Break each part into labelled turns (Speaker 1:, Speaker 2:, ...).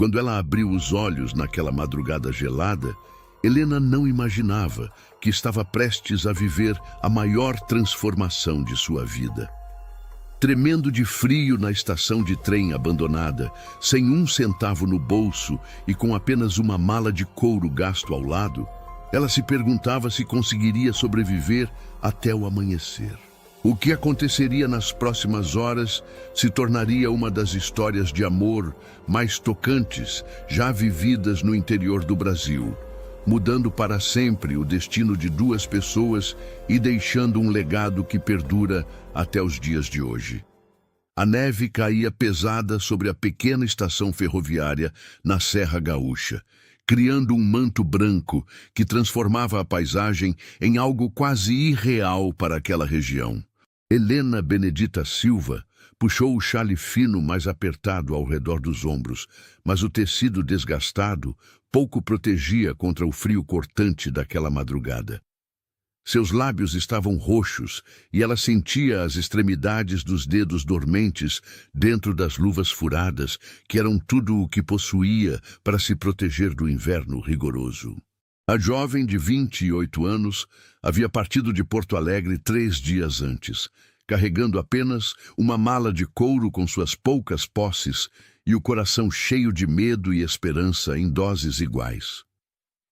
Speaker 1: Quando ela abriu os olhos naquela madrugada gelada, Helena não imaginava que estava prestes a viver a maior transformação de sua vida. Tremendo de frio na estação de trem abandonada, sem um centavo no bolso e com apenas uma mala de couro gasto ao lado, ela se perguntava se conseguiria sobreviver até o amanhecer. O que aconteceria nas próximas horas se tornaria uma das histórias de amor mais tocantes já vividas no interior do Brasil, mudando para sempre o destino de duas pessoas e deixando um legado que perdura até os dias de hoje. A neve caía pesada sobre a pequena estação ferroviária na Serra Gaúcha, criando um manto branco que transformava a paisagem em algo quase irreal para aquela região. Helena Benedita Silva puxou o xale fino mais apertado ao redor dos ombros, mas o tecido desgastado pouco protegia contra o frio cortante daquela madrugada. Seus lábios estavam roxos e ela sentia as extremidades dos dedos dormentes dentro das luvas furadas, que eram tudo o que possuía para se proteger do inverno rigoroso. A jovem de 28 anos havia partido de Porto Alegre 3 dias antes, carregando apenas uma mala de couro com suas poucas posses e o coração cheio de medo e esperança em doses iguais.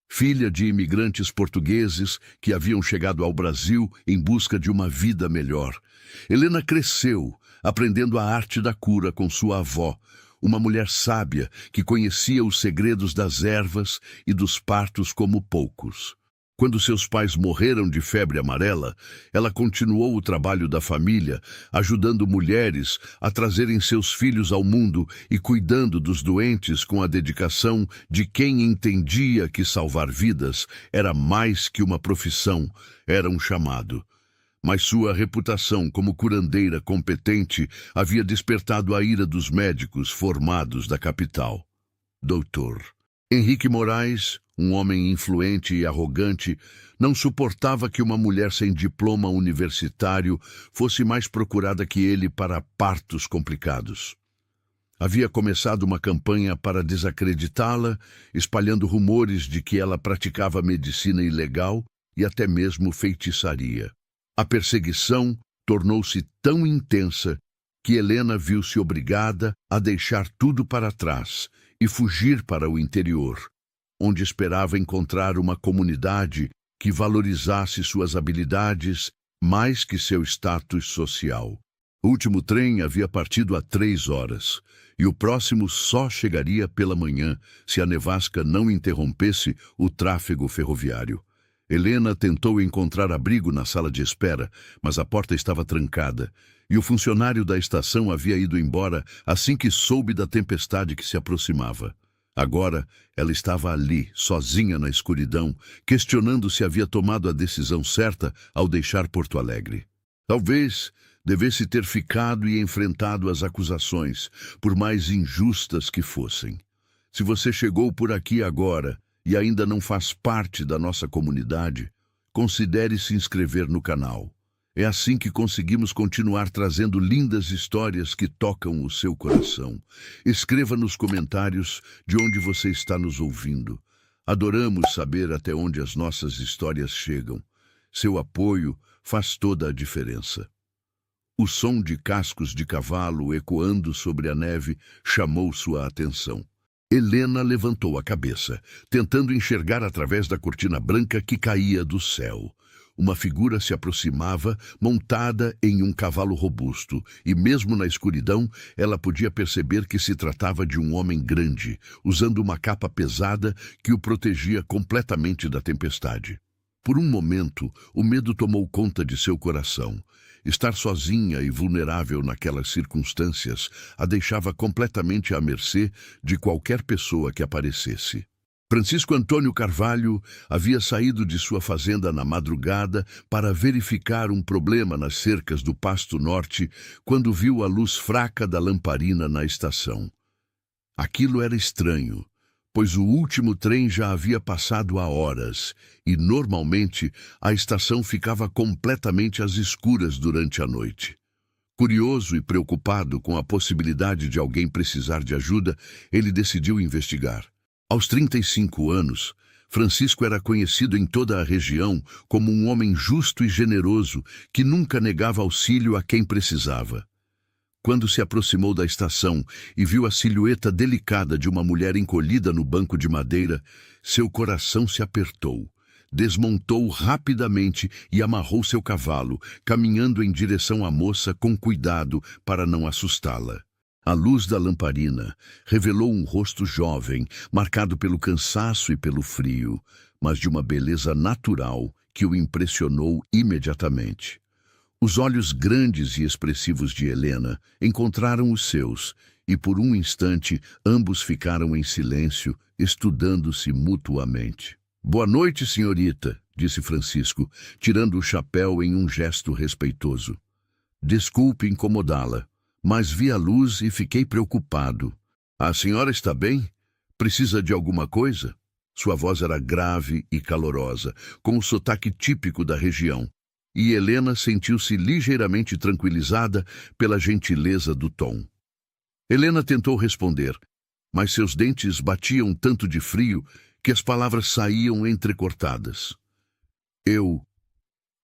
Speaker 1: Filha de imigrantes portugueses que haviam chegado ao Brasil em busca de uma vida melhor, Helena cresceu aprendendo a arte da cura com sua avó, uma mulher sábia que conhecia os segredos das ervas e dos partos como poucos. Quando seus pais morreram de febre amarela, ela continuou o trabalho da família, ajudando mulheres a trazerem seus filhos ao mundo e cuidando dos doentes com a dedicação de quem entendia que salvar vidas era mais que uma profissão, era um chamado. Mas sua reputação como curandeira competente havia despertado a ira dos médicos formados da capital. Doutor Henrique Moraes, um homem influente e arrogante, não suportava que uma mulher sem diploma universitário fosse mais procurada que ele para partos complicados. Havia começado uma campanha para desacreditá-la, espalhando rumores de que ela praticava medicina ilegal e até mesmo feitiçaria. A perseguição tornou-se tão intensa que Helena viu-se obrigada a deixar tudo para trás e fugir para o interior, onde esperava encontrar uma comunidade que valorizasse suas habilidades mais que seu status social. O último trem havia partido há 3 horas, e o próximo só chegaria pela manhã se a nevasca não interrompesse o tráfego ferroviário. Helena tentou encontrar abrigo na sala de espera, mas a porta estava trancada, e o funcionário da estação havia ido embora assim que soube da tempestade que se aproximava. Agora, ela estava ali, sozinha na escuridão, questionando se havia tomado a decisão certa ao deixar Porto Alegre. Talvez devesse ter ficado e enfrentado as acusações, por mais injustas que fossem. Se você chegou por aqui agora e ainda não faz parte da nossa comunidade, considere se inscrever no canal. É assim que conseguimos continuar trazendo lindas histórias que tocam o seu coração. Escreva nos comentários de onde você está nos ouvindo. Adoramos saber até onde as nossas histórias chegam. Seu apoio faz toda a diferença. O som de cascos de cavalo ecoando sobre a neve chamou sua atenção. Helena levantou a cabeça, tentando enxergar através da cortina branca que caía do céu. Uma figura se aproximava, montada em um cavalo robusto, e mesmo na escuridão, ela podia perceber que se tratava de um homem grande, usando uma capa pesada que o protegia completamente da tempestade. Por um momento, o medo tomou conta de seu coração. Estar sozinha e vulnerável naquelas circunstâncias a deixava completamente à mercê de qualquer pessoa que aparecesse. Francisco Antônio Carvalho havia saído de sua fazenda na madrugada para verificar um problema nas cercas do Pasto Norte quando viu a luz fraca da lamparina na estação. Aquilo era estranho, pois o último trem já havia passado há horas e, normalmente, a estação ficava completamente às escuras durante a noite. Curioso e preocupado com a possibilidade de alguém precisar de ajuda, ele decidiu investigar. Aos 35 anos, Francisco era conhecido em toda a região como um homem justo e generoso que nunca negava auxílio a quem precisava. Quando se aproximou da estação e viu a silhueta delicada de uma mulher encolhida no banco de madeira, seu coração se apertou. Desmontou rapidamente e amarrou seu cavalo, caminhando em direção à moça com cuidado para não assustá-la. A luz da lamparina revelou um rosto jovem, marcado pelo cansaço e pelo frio, mas de uma beleza natural que o impressionou imediatamente. Os olhos grandes e expressivos de Helena encontraram os seus, e por um instante ambos ficaram em silêncio, estudando-se mutuamente. «Boa noite, senhorita», disse Francisco, tirando o chapéu em um gesto respeitoso. «Desculpe incomodá-la, mas vi a luz e fiquei preocupado. A senhora está bem? Precisa de alguma coisa?» Sua voz era grave e calorosa, com o sotaque típico da região, e Helena sentiu-se ligeiramente tranquilizada pela gentileza do tom. Helena tentou responder, mas seus dentes batiam tanto de frio que as palavras saíam entrecortadas. Eu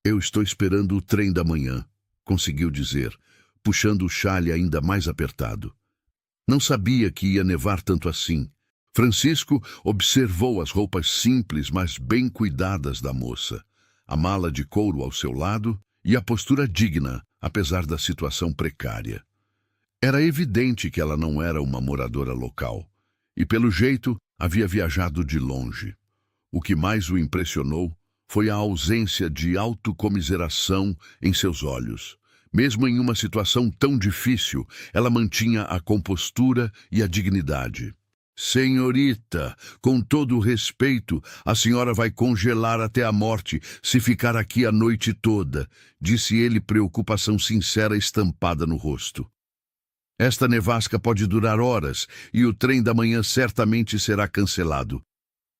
Speaker 1: estou esperando o trem da manhã», conseguiu dizer, puxando o xale ainda mais apertado. Não sabia que ia nevar tanto assim. Francisco observou as roupas simples, mas bem cuidadas da moça, a mala de couro ao seu lado e a postura digna, apesar da situação precária. Era evidente que ela não era uma moradora local, e pelo jeito havia viajado de longe. O que mais o impressionou foi a ausência de autocomiseração em seus olhos. Mesmo em uma situação tão difícil, ela mantinha a compostura e a dignidade. «Senhorita, com todo o respeito, a senhora vai congelar até a morte se ficar aqui a noite toda», disse ele, preocupação sincera estampada no rosto. «Esta nevasca pode durar horas e o trem da manhã certamente será cancelado.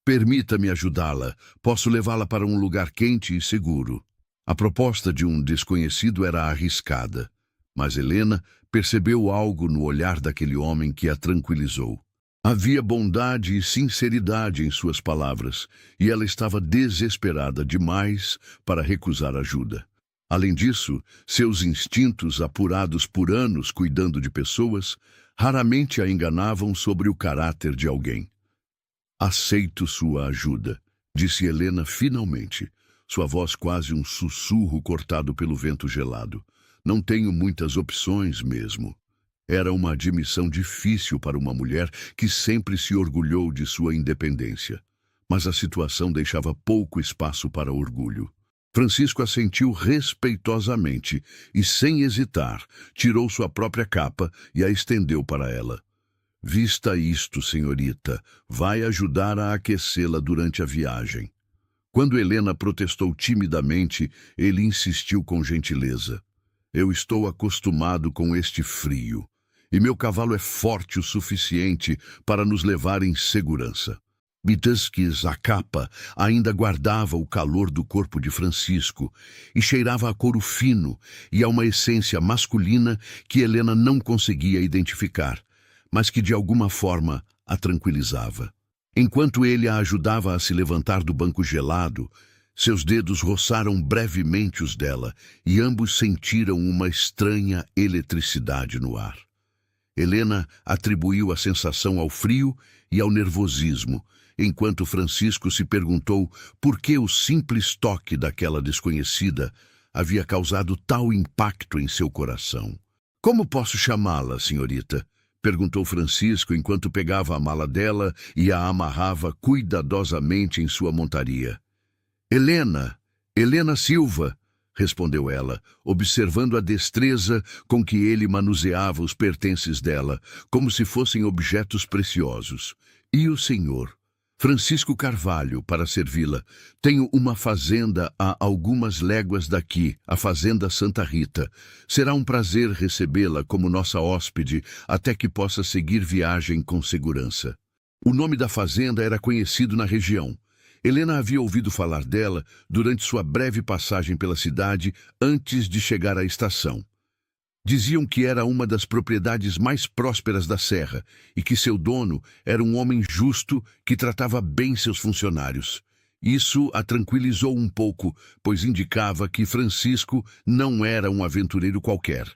Speaker 1: Permita-me ajudá-la. Posso levá-la para um lugar quente e seguro». A proposta de um desconhecido era arriscada, mas Helena percebeu algo no olhar daquele homem que a tranquilizou. Havia bondade e sinceridade em suas palavras, e ela estava desesperada demais para recusar ajuda. Além disso, seus instintos, apurados por anos cuidando de pessoas, raramente a enganavam sobre o caráter de alguém. «Aceito sua ajuda», disse Helena finalmente, sua voz quase um sussurro cortado pelo vento gelado. «Não tenho muitas opções mesmo». Era uma admissão difícil para uma mulher que sempre se orgulhou de sua independência, mas a situação deixava pouco espaço para orgulho. Francisco assentiu respeitosamente e, sem hesitar, tirou sua própria capa e a estendeu para ela. «Vista isto, senhorita, vai ajudar a aquecê-la durante a viagem». Quando Helena protestou timidamente, ele insistiu com gentileza. «Eu estou acostumado com este frio, e meu cavalo é forte o suficiente para nos levar em segurança». Bitasques, a capa, ainda guardava o calor do corpo de Francisco e cheirava a couro fino e a uma essência masculina que Helena não conseguia identificar, mas que de alguma forma a tranquilizava. Enquanto ele a ajudava a se levantar do banco gelado, seus dedos roçaram brevemente os dela e ambos sentiram uma estranha eletricidade no ar. Helena atribuiu a sensação ao frio e ao nervosismo, enquanto Francisco se perguntou por que o simples toque daquela desconhecida havia causado tal impacto em seu coração. «Como posso chamá-la, senhorita?» perguntou Francisco enquanto pegava a mala dela e a amarrava cuidadosamente em sua montaria. Helena Silva», respondeu ela, observando a destreza com que ele manuseava os pertences dela, como se fossem objetos preciosos. «E o senhor?» «Francisco Carvalho, para servi-la. Tenho uma fazenda a algumas léguas daqui, a Fazenda Santa Rita. Será um prazer recebê-la como nossa hóspede até que possa seguir viagem com segurança». O nome da fazenda era conhecido na região. Helena havia ouvido falar dela durante sua breve passagem pela cidade antes de chegar à estação. Diziam que era uma das propriedades mais prósperas da serra e que seu dono era um homem justo que tratava bem seus funcionários. Isso a tranquilizou um pouco, pois indicava que Francisco não era um aventureiro qualquer.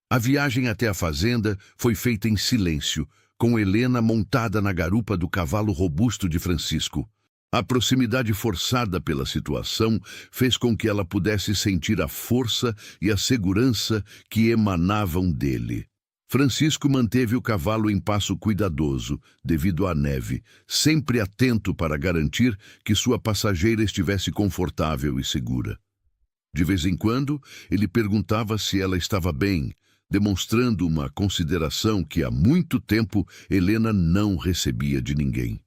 Speaker 1: A viagem até a fazenda foi feita em silêncio, com Helena montada na garupa do cavalo robusto de Francisco. A proximidade forçada pela situação fez com que ela pudesse sentir a força e a segurança que emanavam dele. Francisco manteve o cavalo em passo cuidadoso, devido à neve, sempre atento para garantir que sua passageira estivesse confortável e segura. De vez em quando, ele perguntava se ela estava bem, demonstrando uma consideração que há muito tempo Helena não recebia de ninguém.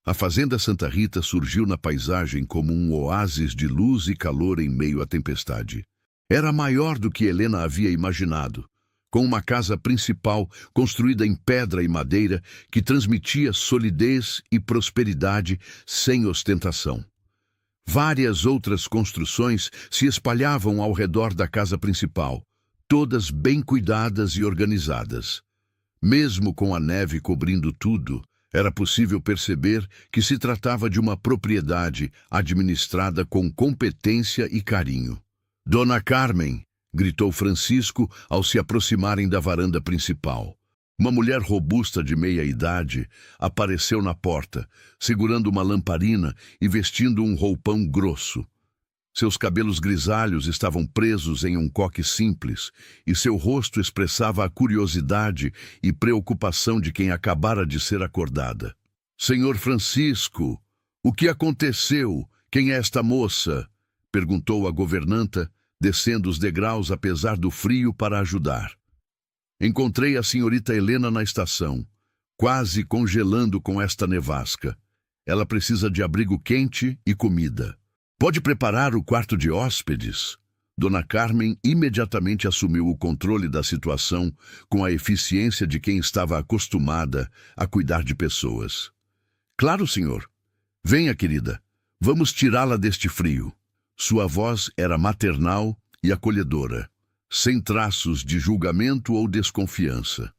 Speaker 1: A fazenda Santa Rita surgiu na paisagem como um oásis de luz e calor em meio à tempestade. Era maior do que Helena havia imaginado, com uma casa principal construída em pedra e madeira que transmitia solidez e prosperidade sem ostentação. Várias outras construções se espalhavam ao redor da casa principal, todas bem cuidadas e organizadas. Mesmo com a neve cobrindo tudo, era possível perceber que se tratava de uma propriedade administrada com competência e carinho. "Dona Carmen!", gritou Francisco ao se aproximarem da varanda principal. Uma mulher robusta de meia-idade apareceu na porta, segurando uma lamparina e vestindo um roupão grosso. Seus cabelos grisalhos estavam presos em um coque simples, e seu rosto expressava a curiosidade e preocupação de quem acabara de ser acordada. "Senhor Francisco, o que aconteceu? Quem é esta moça?", perguntou a governanta, descendo os degraus apesar do frio para ajudar. "Encontrei a senhorita Helena na estação, quase congelando com esta nevasca. Ela precisa de abrigo quente e comida. Pode preparar o quarto de hóspedes?" Dona Carmen imediatamente assumiu o controle da situação com a eficiência de quem estava acostumada a cuidar de pessoas. "Claro, senhor. Venha, querida. Vamos tirá-la deste frio." Sua voz era maternal e acolhedora, sem traços de julgamento ou desconfiança.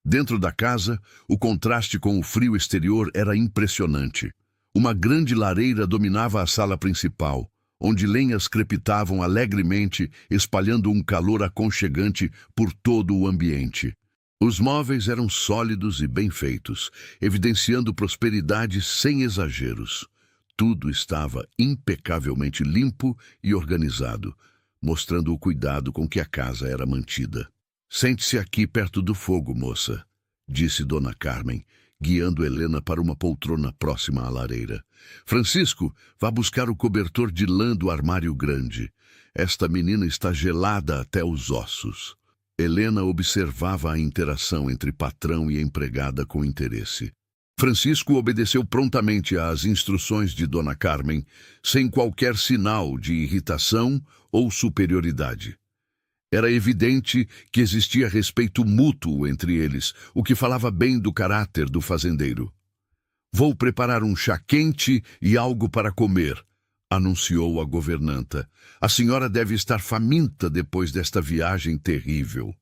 Speaker 1: Dentro da casa, o contraste com o frio exterior era impressionante. Uma grande lareira dominava a sala principal, onde lenhas crepitavam alegremente, espalhando um calor aconchegante por todo o ambiente. Os móveis eram sólidos e bem feitos, evidenciando prosperidade sem exageros. Tudo estava impecavelmente limpo e organizado, mostrando o cuidado com que a casa era mantida. "Sente-se aqui perto do fogo, moça", disse Dona Carmen, guiando Helena para uma poltrona próxima à lareira. "Francisco, vá buscar o cobertor de lã do armário grande. Esta menina está gelada até os ossos." Helena observava a interação entre patrão e empregada com interesse. Francisco obedeceu prontamente às instruções de Dona Carmen, sem qualquer sinal de irritação ou superioridade. Era evidente que existia respeito mútuo entre eles, o que falava bem do caráter do fazendeiro. "Vou preparar um chá quente e algo para comer", anunciou a governanta. "A senhora deve estar faminta depois desta viagem terrível."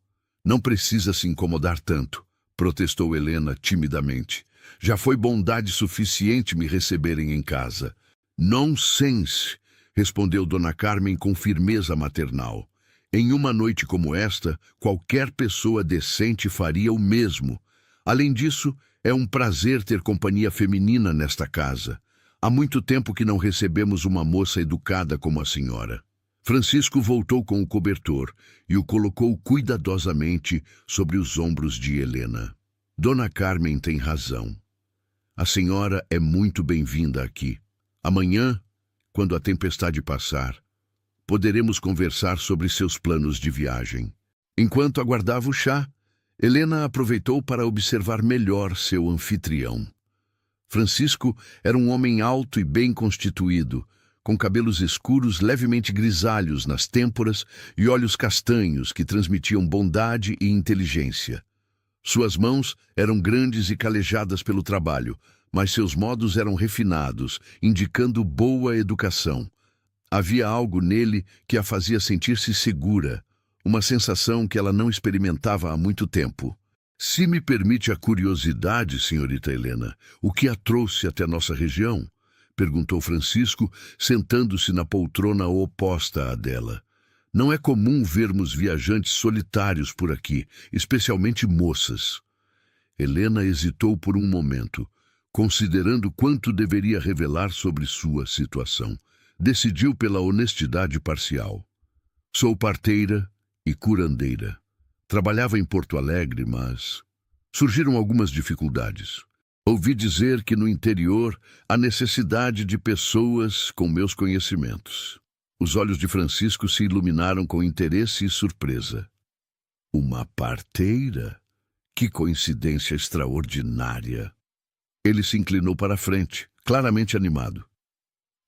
Speaker 1: "Não precisa se incomodar tanto", protestou Helena timidamente. "Já foi bondade suficiente me receberem em casa." "Nonsense", respondeu Dona Carmen com firmeza maternal. "Em uma noite como esta, qualquer pessoa decente faria o mesmo. Além disso, é um prazer ter companhia feminina nesta casa. Há muito tempo que não recebemos uma moça educada como a senhora." Francisco voltou com o cobertor e o colocou cuidadosamente sobre os ombros de Helena. "Dona Carmen tem razão. A senhora é muito bem-vinda aqui. Amanhã, quando a tempestade passar, poderemos conversar sobre seus planos de viagem." Enquanto aguardava o chá, Helena aproveitou para observar melhor seu anfitrião. Francisco era um homem alto e bem constituído, com cabelos escuros levemente grisalhos nas têmporas e olhos castanhos que transmitiam bondade e inteligência. Suas mãos eram grandes e calejadas pelo trabalho, mas seus modos eram refinados, indicando boa educação. Havia algo nele que a fazia sentir-se segura, uma sensação que ela não experimentava há muito tempo. Se me permite a curiosidade, senhorita Helena, o que a trouxe até nossa região? Perguntou Francisco, sentando-se na poltrona oposta à dela. Não é comum vermos viajantes solitários por aqui, especialmente moças. Helena hesitou por um momento, considerando quanto deveria revelar sobre sua situação. Decidiu pela honestidade parcial. Sou parteira e curandeira. Trabalhava em Porto Alegre, mas surgiram algumas dificuldades. Ouvi dizer que no interior há necessidade de pessoas com meus conhecimentos. Os olhos de Francisco se iluminaram com interesse e surpresa. Uma parteira? Que coincidência extraordinária! Ele se inclinou para a frente, claramente animado.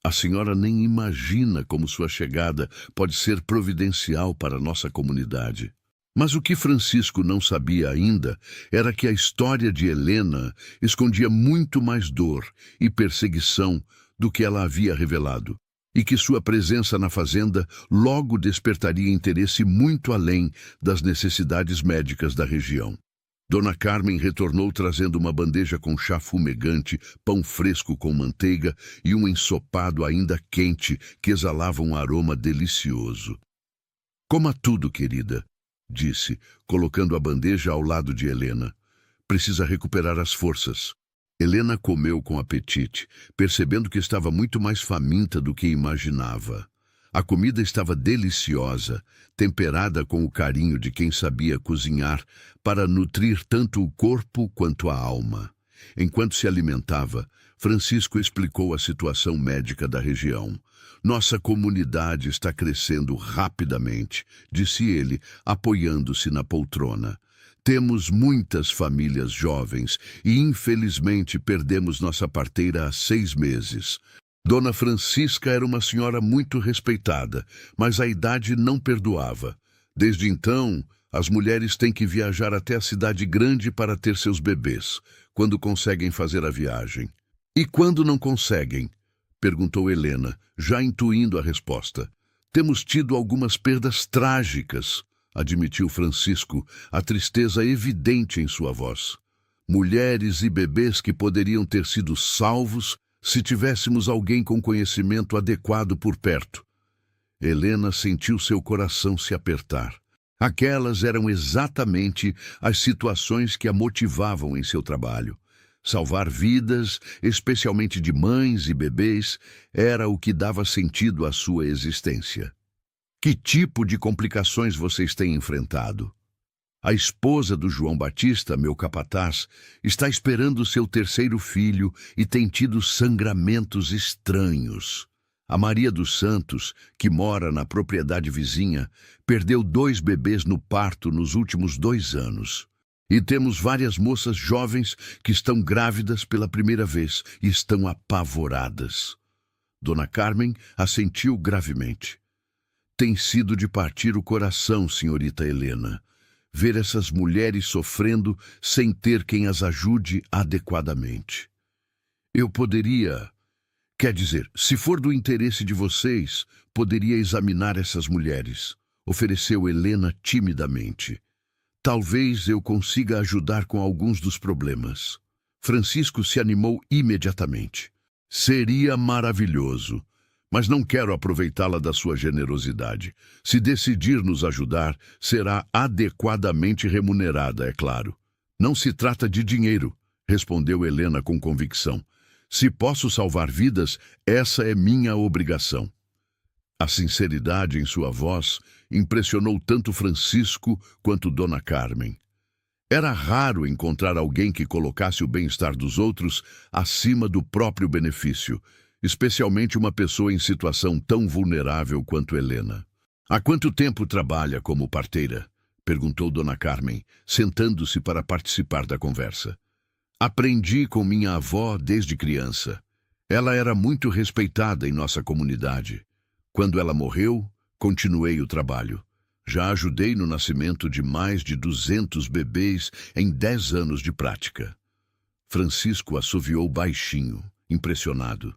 Speaker 1: A senhora nem imagina como sua chegada pode ser providencial para a nossa comunidade. Mas o que Francisco não sabia ainda era que a história de Helena escondia muito mais dor e perseguição do que ela havia revelado, e que sua presença na fazenda logo despertaria interesse muito além das necessidades médicas da região. Dona Carmen retornou trazendo uma bandeja com chá fumegante, pão fresco com manteiga e um ensopado ainda quente que exalava um aroma delicioso. Coma tudo, querida, disse, colocando a bandeja ao lado de Helena. Precisa recuperar as forças. Helena comeu com apetite, percebendo que estava muito mais faminta do que imaginava. A comida estava deliciosa, temperada com o carinho de quem sabia cozinhar para nutrir tanto o corpo quanto a alma. Enquanto se alimentava, Francisco explicou a situação médica da região. Nossa comunidade está crescendo rapidamente, disse ele, apoiando-se na poltrona. Temos muitas famílias jovens e, infelizmente, perdemos nossa parteira há 6 meses. Dona Francisca era uma senhora muito respeitada, mas a idade não perdoava. Desde então, as mulheres têm que viajar até a cidade grande para ter seus bebês, quando conseguem fazer a viagem. E quando não conseguem? Perguntou Helena, já intuindo a resposta. Temos tido algumas perdas trágicas, admitiu Francisco, a tristeza evidente em sua voz. Mulheres e bebês que poderiam ter sido salvos se tivéssemos alguém com conhecimento adequado por perto. Helena sentiu seu coração se apertar. Aquelas eram exatamente as situações que a motivavam em seu trabalho. Salvar vidas, especialmente de mães e bebês, era o que dava sentido à sua existência. Que tipo de complicações vocês têm enfrentado? A esposa do João Batista, meu capataz, está esperando seu 3º filho e tem tido sangramentos estranhos. A Maria dos Santos, que mora na propriedade vizinha, perdeu 2 bebês no parto nos últimos 2 anos. E temos várias moças jovens que estão grávidas pela primeira vez e estão apavoradas. Dona Carmen assentiu gravemente. Tem sido de partir o coração, senhorita Helena, ver essas mulheres sofrendo sem ter quem as ajude adequadamente. Eu poderia... Quer dizer, se for do interesse de vocês, poderia examinar essas mulheres, ofereceu Helena timidamente. Talvez eu consiga ajudar com alguns dos problemas. Francisco se animou imediatamente. Seria maravilhoso. Mas não quero aproveitá-la da sua generosidade. Se decidir nos ajudar, será adequadamente remunerada, é claro. Não se trata de dinheiro, respondeu Helena com convicção. Se posso salvar vidas, essa é minha obrigação. A sinceridade em sua voz impressionou tanto Francisco quanto Dona Carmen. Era raro encontrar alguém que colocasse o bem-estar dos outros acima do próprio benefício, especialmente uma pessoa em situação tão vulnerável quanto Helena. Há quanto tempo trabalha como parteira? Perguntou Dona Carmen, sentando-se para participar da conversa. Aprendi com minha avó desde criança. Ela era muito respeitada em nossa comunidade. Quando ela morreu, continuei o trabalho. Já ajudei no nascimento de mais de 200 bebês em 10 anos de prática. Francisco assoviou baixinho, impressionado.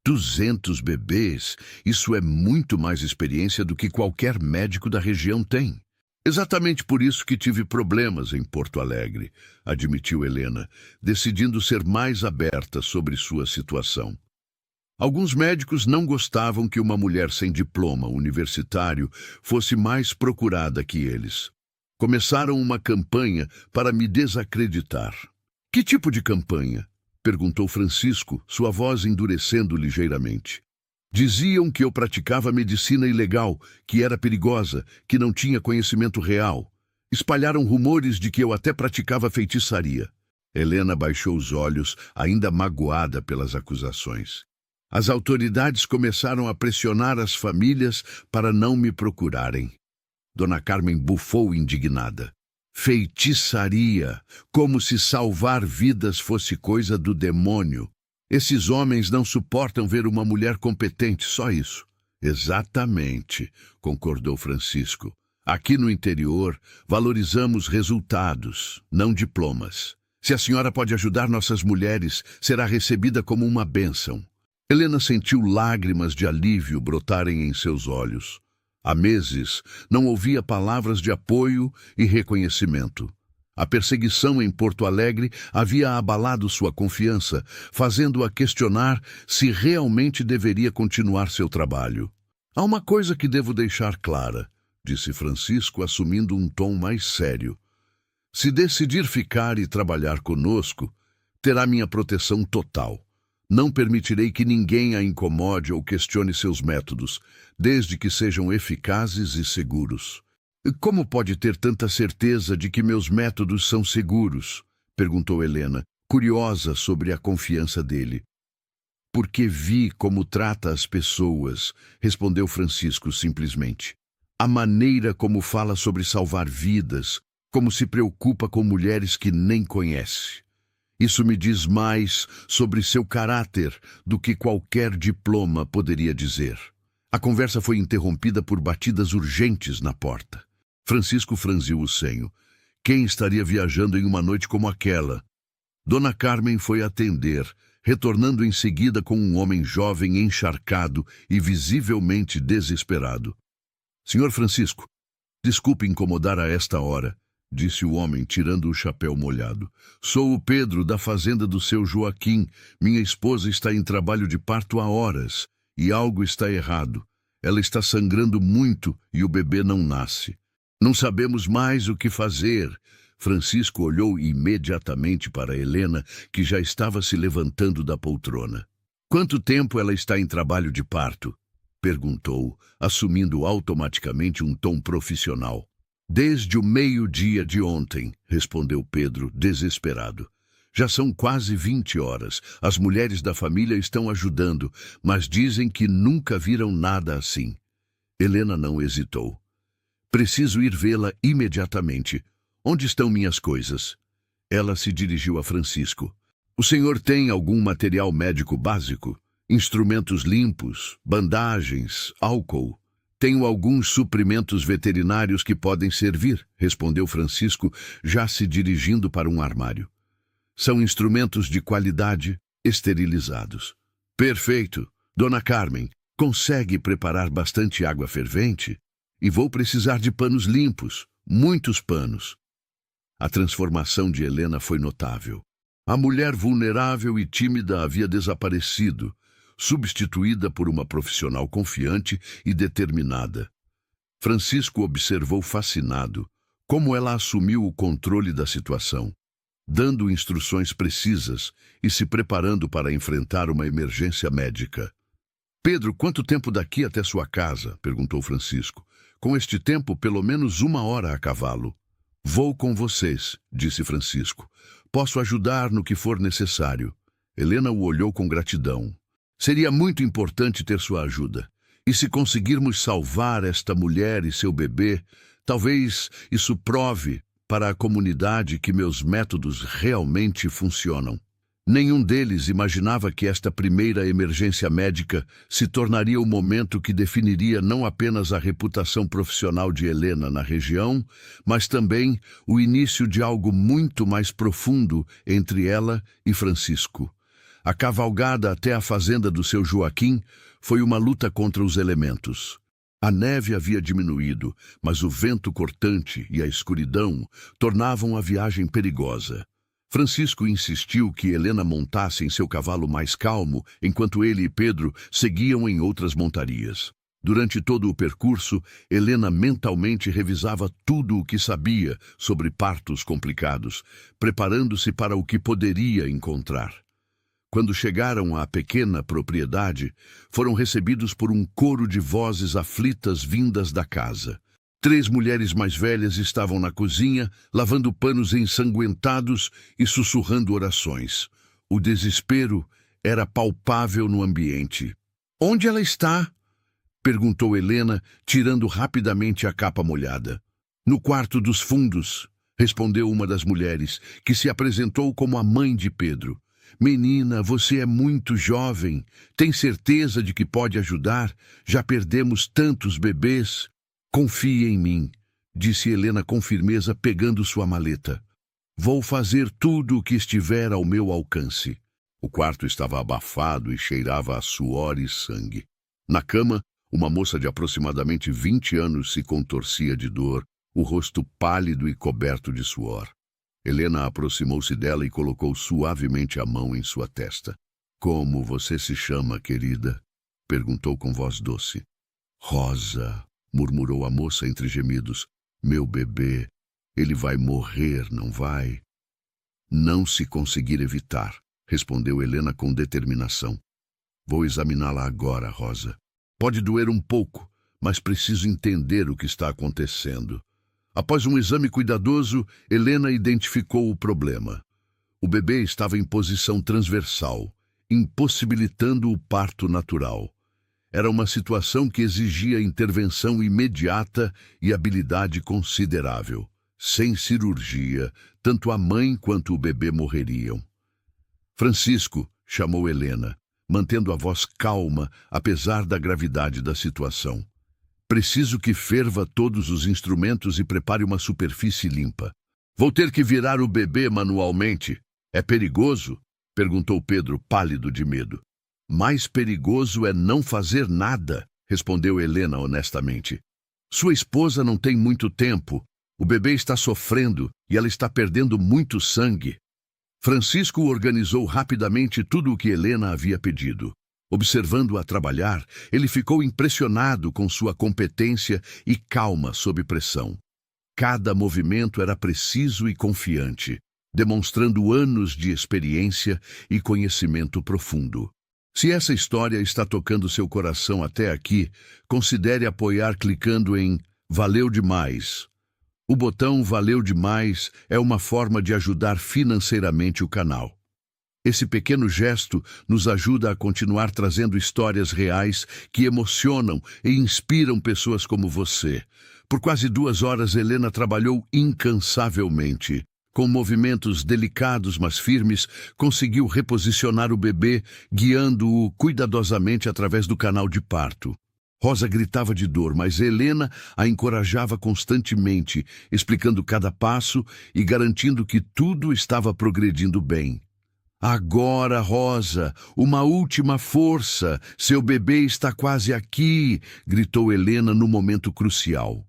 Speaker 1: 200 bebês, isso é muito mais experiência do que qualquer médico da região tem. Exatamente por isso que tive problemas em Porto Alegre, admitiu Helena, decidindo ser mais aberta sobre sua situação. Alguns médicos não gostavam que uma mulher sem diploma universitário fosse mais procurada que eles. Começaram uma campanha para me desacreditar. Que tipo de campanha? Perguntou Francisco, sua voz endurecendo ligeiramente. Diziam que eu praticava medicina ilegal, que era perigosa, que não tinha conhecimento real. Espalharam rumores de que eu até praticava feitiçaria. Helena baixou os olhos, ainda magoada pelas acusações. As autoridades começaram a pressionar as famílias para não me procurarem. Dona Carmen bufou indignada. Feitiçaria, como se salvar vidas fosse coisa do demônio. Esses homens não suportam ver uma mulher competente, só isso. Exatamente, concordou Francisco. Aqui no interior, valorizamos resultados, não diplomas. Se a senhora pode ajudar nossas mulheres, será recebida como uma bênção. Helena sentiu lágrimas de alívio brotarem em seus olhos. Há meses, não ouvia palavras de apoio e reconhecimento. A perseguição em Porto Alegre havia abalado sua confiança, fazendo-a questionar se realmente deveria continuar seu trabalho. Há uma coisa que devo deixar clara, disse Francisco, assumindo um tom mais sério. Se decidir ficar e trabalhar conosco, terá minha proteção total. Não permitirei que ninguém a incomode ou questione seus métodos, desde que sejam eficazes e seguros. Como pode ter tanta certeza de que meus métodos são seguros? Perguntou Helena, curiosa sobre a confiança dele. Porque vi como trata as pessoas, respondeu Francisco simplesmente. A maneira como fala sobre salvar vidas, como se preocupa com mulheres que nem conhece. Isso me diz mais sobre seu caráter do que qualquer diploma poderia dizer. A conversa foi interrompida por batidas urgentes na porta. Francisco franziu o senho. Quem estaria viajando em uma noite como aquela? Dona Carmen foi atender, retornando em seguida com um homem jovem encharcado e visivelmente desesperado. Senhor Francisco, desculpe incomodar a esta hora, disse o homem, tirando o chapéu molhado. Sou o Pedro, da fazenda do seu Joaquim. Minha esposa está em trabalho de parto há horas, e algo está errado. Ela está sangrando muito e o bebê não nasce. Não sabemos mais o que fazer. Francisco olhou imediatamente para Helena, que já estava se levantando da poltrona. Quanto tempo ela está em trabalho de parto? Perguntou, assumindo automaticamente um tom profissional. Desde o meio-dia de ontem, respondeu Pedro, desesperado. Já são quase 20 horas. As mulheres da família estão ajudando, mas dizem que nunca viram nada assim. Helena não hesitou. Preciso ir vê-la imediatamente. Onde estão minhas coisas? Ela se dirigiu a Francisco. O senhor tem algum material médico básico? Instrumentos limpos, bandagens, álcool? Tenho alguns suprimentos veterinários que podem servir, respondeu Francisco, já se dirigindo para um armário. São instrumentos de qualidade, esterilizados. Perfeito. Dona Carmen, consegue preparar bastante água fervente? E vou precisar de panos limpos, muitos panos. A transformação de Helena foi notável. A mulher vulnerável e tímida havia desaparecido, substituída por uma profissional confiante e determinada. Francisco observou fascinado como ela assumiu o controle da situação, dando instruções precisas e se preparando para enfrentar uma emergência médica. Pedro, quanto tempo daqui até sua casa? Perguntou Francisco. Com este tempo, pelo menos 1 hora a cavalo. Vou com vocês, disse Francisco. Posso ajudar no que for necessário. Helena o olhou com gratidão. Seria muito importante ter sua ajuda. E se conseguirmos salvar esta mulher e seu bebê, talvez isso prove para a comunidade que meus métodos realmente funcionam. Nenhum deles imaginava que esta primeira emergência médica se tornaria o momento que definiria não apenas a reputação profissional de Helena na região, mas também o início de algo muito mais profundo entre ela e Francisco. A cavalgada até a fazenda do seu Joaquim foi uma luta contra os elementos. A neve havia diminuído, mas o vento cortante e a escuridão tornavam a viagem perigosa. Francisco insistiu que Helena montasse em seu cavalo mais calmo, enquanto ele e Pedro seguiam em outras montarias. Durante todo o percurso, Helena mentalmente revisava tudo o que sabia sobre partos complicados, preparando-se para o que poderia encontrar. Quando chegaram à pequena propriedade, foram recebidos por um coro de vozes aflitas vindas da casa. 3 mulheres mais velhas estavam na cozinha, lavando panos ensanguentados e sussurrando orações. O desespero era palpável no ambiente. "Onde ela está?" perguntou Helena, tirando rapidamente a capa molhada. "No quarto dos fundos", respondeu uma das mulheres, que se apresentou como a mãe de Pedro. "Menina, você é muito jovem. Tem certeza de que pode ajudar? Já perdemos tantos bebês." "Confie em mim", disse Helena com firmeza, pegando sua maleta. "Vou fazer tudo o que estiver ao meu alcance." O quarto estava abafado e cheirava a suor e sangue. Na cama, uma moça de aproximadamente 20 anos se contorcia de dor, o rosto pálido e coberto de suor. Helena aproximou-se dela e colocou suavemente a mão em sua testa. "Como você se chama, querida?" perguntou com voz doce. "Rosa", murmurou a moça entre gemidos. "Meu bebê, ele vai morrer, não vai?" "Não se conseguir evitar", respondeu Helena com determinação. "Vou examiná-la agora, Rosa. Pode doer um pouco, mas preciso entender o que está acontecendo." Após um exame cuidadoso, Helena identificou o problema. O bebê estava em posição transversal, impossibilitando o parto natural. Era uma situação que exigia intervenção imediata e habilidade considerável. Sem cirurgia, tanto a mãe quanto o bebê morreriam. "Francisco", chamou Helena, mantendo a voz calma, apesar da gravidade da situação. "Preciso que ferva todos os instrumentos e prepare uma superfície limpa. Vou ter que virar o bebê manualmente. É perigoso?" perguntou Pedro, pálido de medo. "Mais perigoso é não fazer nada", respondeu Helena honestamente. "Sua esposa não tem muito tempo. O bebê está sofrendo e ela está perdendo muito sangue." Francisco organizou rapidamente tudo o que Helena havia pedido. Observando-a trabalhar, ele ficou impressionado com sua competência e calma sob pressão. Cada movimento era preciso e confiante, demonstrando anos de experiência e conhecimento profundo. Se essa história está tocando seu coração até aqui, considere apoiar clicando em "Valeu demais". O botão "Valeu demais" é uma forma de ajudar financeiramente o canal. Esse pequeno gesto nos ajuda a continuar trazendo histórias reais que emocionam e inspiram pessoas como você. Por quase 2 horas, Helena trabalhou incansavelmente. Com movimentos delicados, mas firmes, conseguiu reposicionar o bebê, guiando-o cuidadosamente através do canal de parto. Rosa gritava de dor, mas Helena a encorajava constantemente, explicando cada passo e garantindo que tudo estava progredindo bem. "Agora, Rosa, uma última força! Seu bebê está quase aqui!" gritou Helena no momento crucial.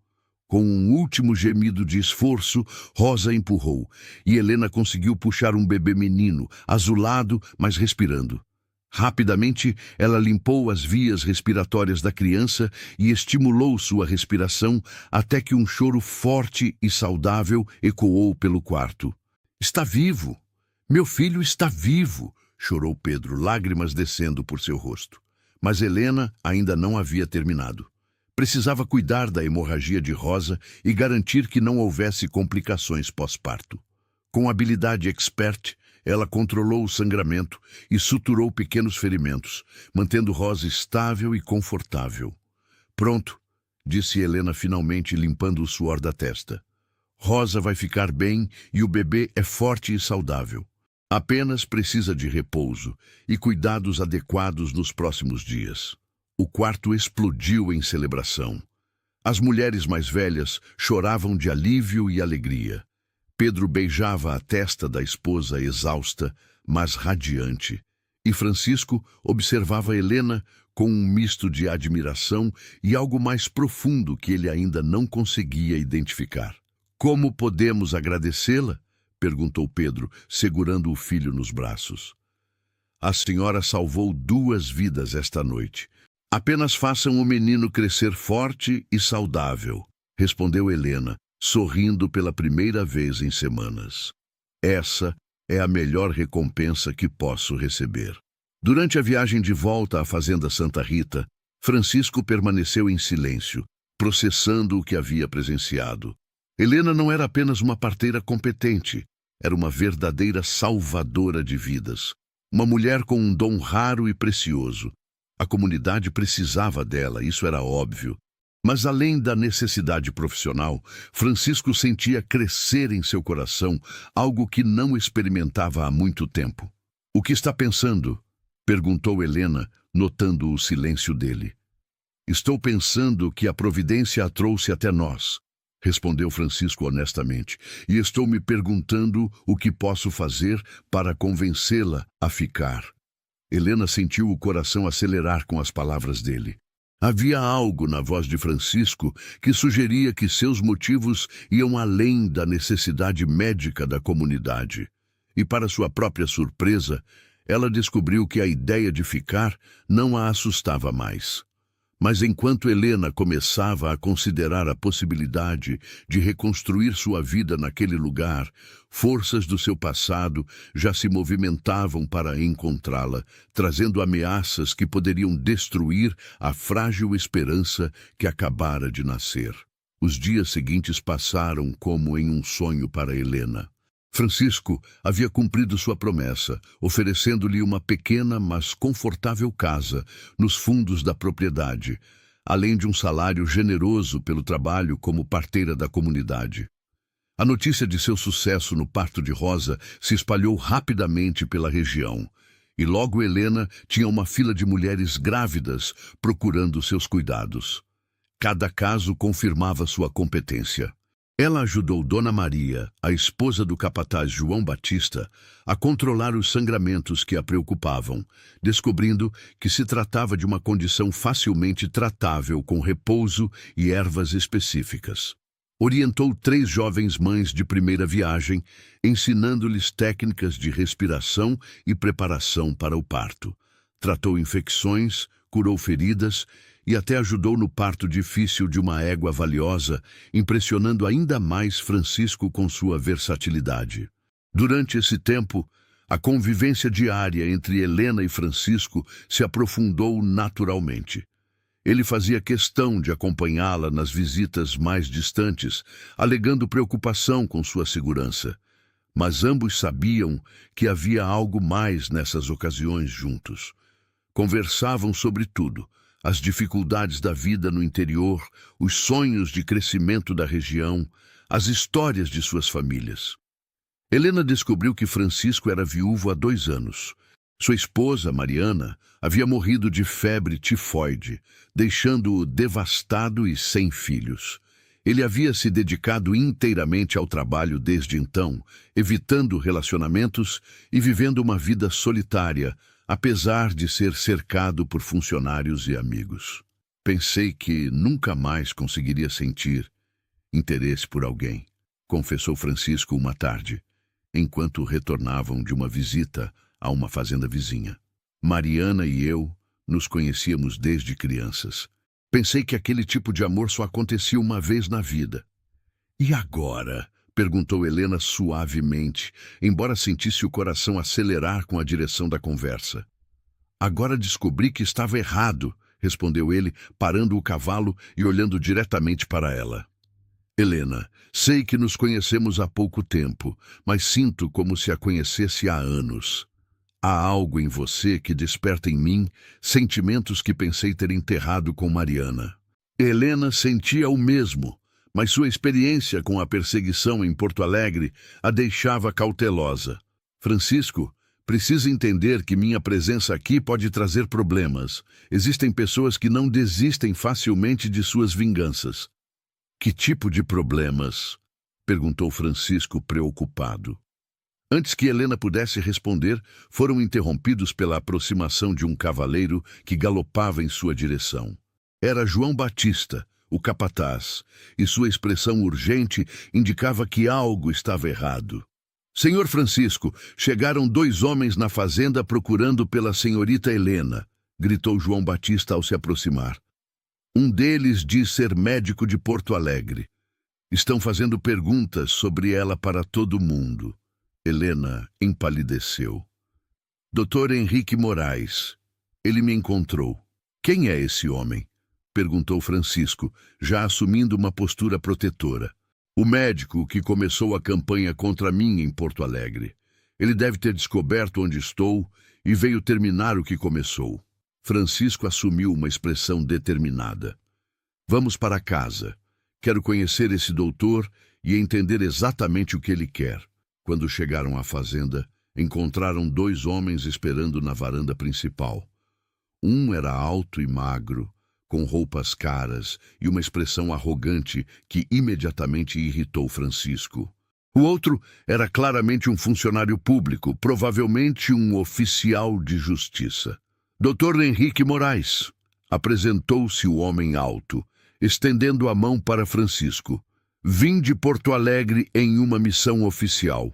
Speaker 1: Com um último gemido de esforço, Rosa empurrou, e Helena conseguiu puxar um bebê menino, azulado, mas respirando. Rapidamente, ela limpou as vias respiratórias da criança e estimulou sua respiração até que um choro forte e saudável ecoou pelo quarto. "Está vivo! Meu filho está vivo!" chorou Pedro, lágrimas descendo por seu rosto. Mas Helena ainda não havia terminado. Precisava cuidar da hemorragia de Rosa e garantir que não houvesse complicações pós-parto. Com habilidade expert, ela controlou o sangramento e suturou pequenos ferimentos, mantendo Rosa estável e confortável. "Pronto", disse Helena finalmente, limpando o suor da testa. "Rosa vai ficar bem e o bebê é forte e saudável. Apenas precisa de repouso e cuidados adequados nos próximos dias." O quarto explodiu em celebração. As mulheres mais velhas choravam de alívio e alegria. Pedro beijava a testa da esposa exausta, mas radiante, e Francisco observava Helena com um misto de admiração e algo mais profundo que ele ainda não conseguia identificar. Como podemos agradecê-la? Perguntou Pedro, segurando o filho nos braços. A senhora salvou 2 vidas esta noite. Apenas façam o menino crescer forte e saudável, respondeu Helena, sorrindo pela primeira vez em semanas. Essa é a melhor recompensa que posso receber. Durante a viagem de volta à fazenda Santa Rita, Francisco permaneceu em silêncio, processando o que havia presenciado. Helena não era apenas uma parteira competente, era uma verdadeira salvadora de vidas. Uma mulher com um dom raro e precioso. A comunidade precisava dela, isso era óbvio. Mas além da necessidade profissional, Francisco sentia crescer em seu coração algo que não experimentava há muito tempo. "O que está pensando?" perguntou Helena, notando o silêncio dele. "Estou pensando que a providência a trouxe até nós", respondeu Francisco honestamente, "e estou me perguntando o que posso fazer para convencê-la a ficar." Helena sentiu o coração acelerar com as palavras dele. Havia algo na voz de Francisco que sugeria que seus motivos iam além da necessidade médica da comunidade. E para sua própria surpresa, ela descobriu que a ideia de ficar não a assustava mais. Mas enquanto Helena começava a considerar a possibilidade de reconstruir sua vida naquele lugar, forças do seu passado já se movimentavam para encontrá-la, trazendo ameaças que poderiam destruir a frágil esperança que acabara de nascer. Os dias seguintes passaram como em um sonho para Helena. Francisco havia cumprido sua promessa, oferecendo-lhe uma pequena, mas confortável casa nos fundos da propriedade, além de um salário generoso pelo trabalho como parteira da comunidade. A notícia de seu sucesso no parto de Rosa se espalhou rapidamente pela região, e logo Helena tinha uma fila de mulheres grávidas procurando seus cuidados. Cada caso confirmava sua competência. Ela ajudou Dona Maria, a esposa do capataz João Batista, a controlar os sangramentos que a preocupavam, descobrindo que se tratava de uma condição facilmente tratável com repouso e ervas específicas. Orientou 3 jovens mães de primeira viagem, ensinando-lhes técnicas de respiração e preparação para o parto. Tratou infecções, curou feridas e até ajudou no parto difícil de uma égua valiosa, impressionando ainda mais Francisco com sua versatilidade. Durante esse tempo, a convivência diária entre Helena e Francisco se aprofundou naturalmente. Ele fazia questão de acompanhá-la nas visitas mais distantes, alegando preocupação com sua segurança. Mas ambos sabiam que havia algo mais nessas ocasiões juntos. Conversavam sobre tudo: as dificuldades da vida no interior, os sonhos de crescimento da região, as histórias de suas famílias. Helena descobriu que Francisco era viúvo há 2 anos. Sua esposa, Mariana, havia morrido de febre tifoide, deixando-o devastado e sem filhos. Ele havia se dedicado inteiramente ao trabalho desde então, evitando relacionamentos e vivendo uma vida solitária, apesar de ser cercado por funcionários e amigos. "Pensei que nunca mais conseguiria sentir interesse por alguém", confessou Francisco uma tarde, enquanto retornavam de uma visita a uma fazenda vizinha. "Mariana e eu nos conhecíamos desde crianças. Pensei que aquele tipo de amor só acontecia uma vez na vida." "E agora?" perguntou Helena suavemente, embora sentisse o coração acelerar com a direção da conversa. "Agora descobri que estava errado", respondeu ele, parando o cavalo e olhando diretamente para ela. "Helena, sei que nos conhecemos há pouco tempo, mas sinto como se a conhecesse há anos. Há algo em você que desperta em mim sentimentos que pensei ter enterrado com Mariana." Helena sentia o mesmo, mas sua experiência com a perseguição em Porto Alegre a deixava cautelosa. "Francisco, precisa entender que minha presença aqui pode trazer problemas. Existem pessoas que não desistem facilmente de suas vinganças." "Que tipo de problemas?" perguntou Francisco preocupado. Antes que Helena pudesse responder, foram interrompidos pela aproximação de um cavaleiro que galopava em sua direção. Era João Batista, o capataz, e sua expressão urgente indicava que algo estava errado. Senhor Francisco, chegaram 2 homens na fazenda procurando pela senhorita Helena, gritou João Batista ao se aproximar. Um deles diz ser médico de Porto Alegre. Estão fazendo perguntas sobre ela para todo mundo. Helena empalideceu. Dr. Henrique Moraes. Ele me encontrou. Quem é esse homem? Perguntou Francisco, já assumindo uma postura protetora. O médico que começou a campanha contra mim em Porto Alegre. Ele deve ter descoberto onde estou e veio terminar o que começou. Francisco assumiu uma expressão determinada. Vamos para casa. Quero conhecer esse doutor e entender exatamente o que ele quer. Quando chegaram à fazenda, encontraram 2 homens esperando na varanda principal. Um era alto e magro, com roupas caras e uma expressão arrogante que imediatamente irritou Francisco. O outro era claramente um funcionário público, provavelmente um oficial de justiça. Dr. Henrique Moraes, apresentou-se o homem alto, estendendo a mão para Francisco. Vim de Porto Alegre em uma missão oficial.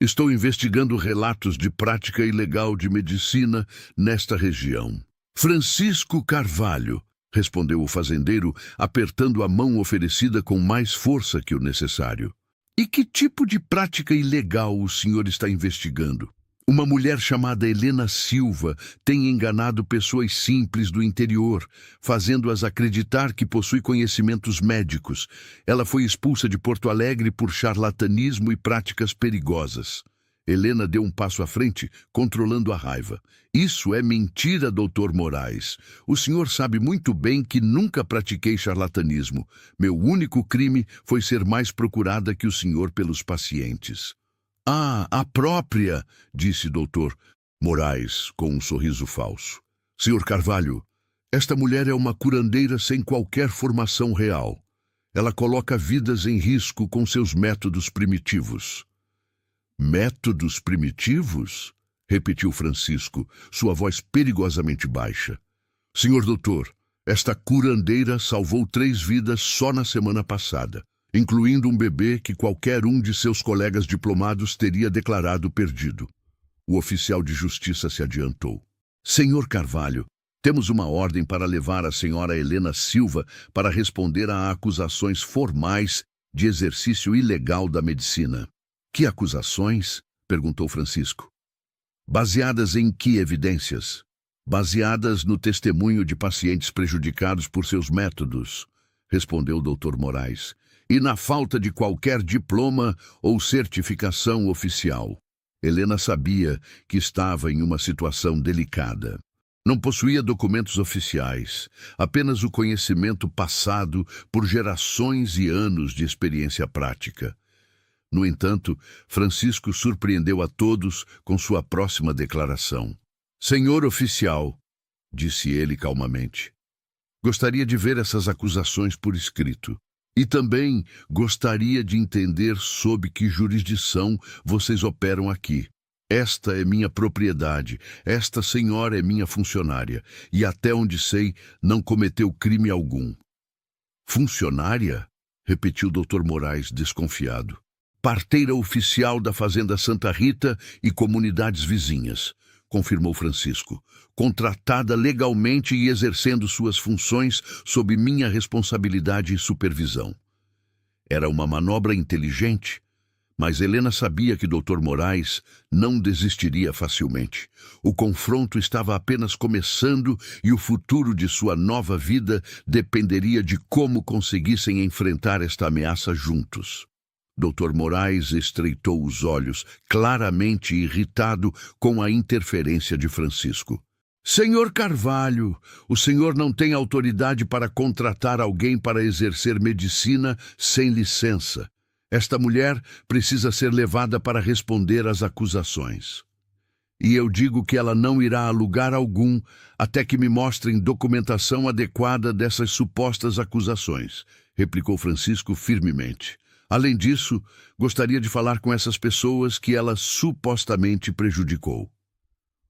Speaker 1: Estou investigando relatos de prática ilegal de medicina nesta região. Francisco Carvalho, respondeu o fazendeiro, apertando a mão oferecida com mais força que o necessário. E que tipo de prática ilegal o senhor está investigando? Uma mulher chamada Helena Silva tem enganado pessoas simples do interior, fazendo-as acreditar que possui conhecimentos médicos. Ela foi expulsa de Porto Alegre por charlatanismo e práticas perigosas. Helena deu um passo à frente, controlando a raiva. Isso é mentira, Dr. Moraes. O senhor sabe muito bem que nunca pratiquei charlatanismo. Meu único crime foi ser mais procurada que o senhor pelos pacientes. Ah, a própria, disse Dr. Moraes, com um sorriso falso. Senhor Carvalho, esta mulher é uma curandeira sem qualquer formação real. Ela coloca vidas em risco com seus métodos primitivos. Métodos primitivos? Repetiu Francisco, sua voz perigosamente baixa. Senhor doutor, esta curandeira salvou 3 vidas só na semana passada, incluindo um bebê que qualquer um de seus colegas diplomados teria declarado perdido. O oficial de justiça se adiantou. Senhor Carvalho, temos uma ordem para levar a senhora Helena Silva para responder a acusações formais de exercício ilegal da medicina. Que acusações? Perguntou Francisco. Baseadas em que evidências? Baseadas no testemunho de pacientes prejudicados por seus métodos, respondeu o Dr. Moraes, e na falta de qualquer diploma ou certificação oficial. Helena sabia que estava em uma situação delicada. Não possuía documentos oficiais, apenas o conhecimento passado por gerações e anos de experiência prática. No entanto, Francisco surpreendeu a todos com sua próxima declaração. Senhor oficial, disse ele calmamente, gostaria de ver essas acusações por escrito. E também gostaria de entender sob que jurisdição vocês operam aqui. Esta é minha propriedade, esta senhora é minha funcionária, e até onde sei, não cometeu crime algum. Funcionária? Repetiu Dr. Moraes, desconfiado. Parteira oficial da Fazenda Santa Rita e comunidades vizinhas, confirmou Francisco, contratada legalmente e exercendo suas funções sob minha responsabilidade e supervisão. Era uma manobra inteligente, mas Helena sabia que Dr. Moraes não desistiria facilmente. O confronto estava apenas começando e o futuro de sua nova vida dependeria de como conseguissem enfrentar esta ameaça juntos. Dr. Moraes estreitou os olhos, claramente irritado com a interferência de Francisco. Senhor Carvalho, o senhor não tem autoridade para contratar alguém para exercer medicina sem licença. Esta mulher precisa ser levada para responder às acusações. E eu digo que ela não irá a lugar algum até que me mostrem documentação adequada dessas supostas acusações, replicou Francisco firmemente. Além disso, gostaria de falar com essas pessoas que ela supostamente prejudicou.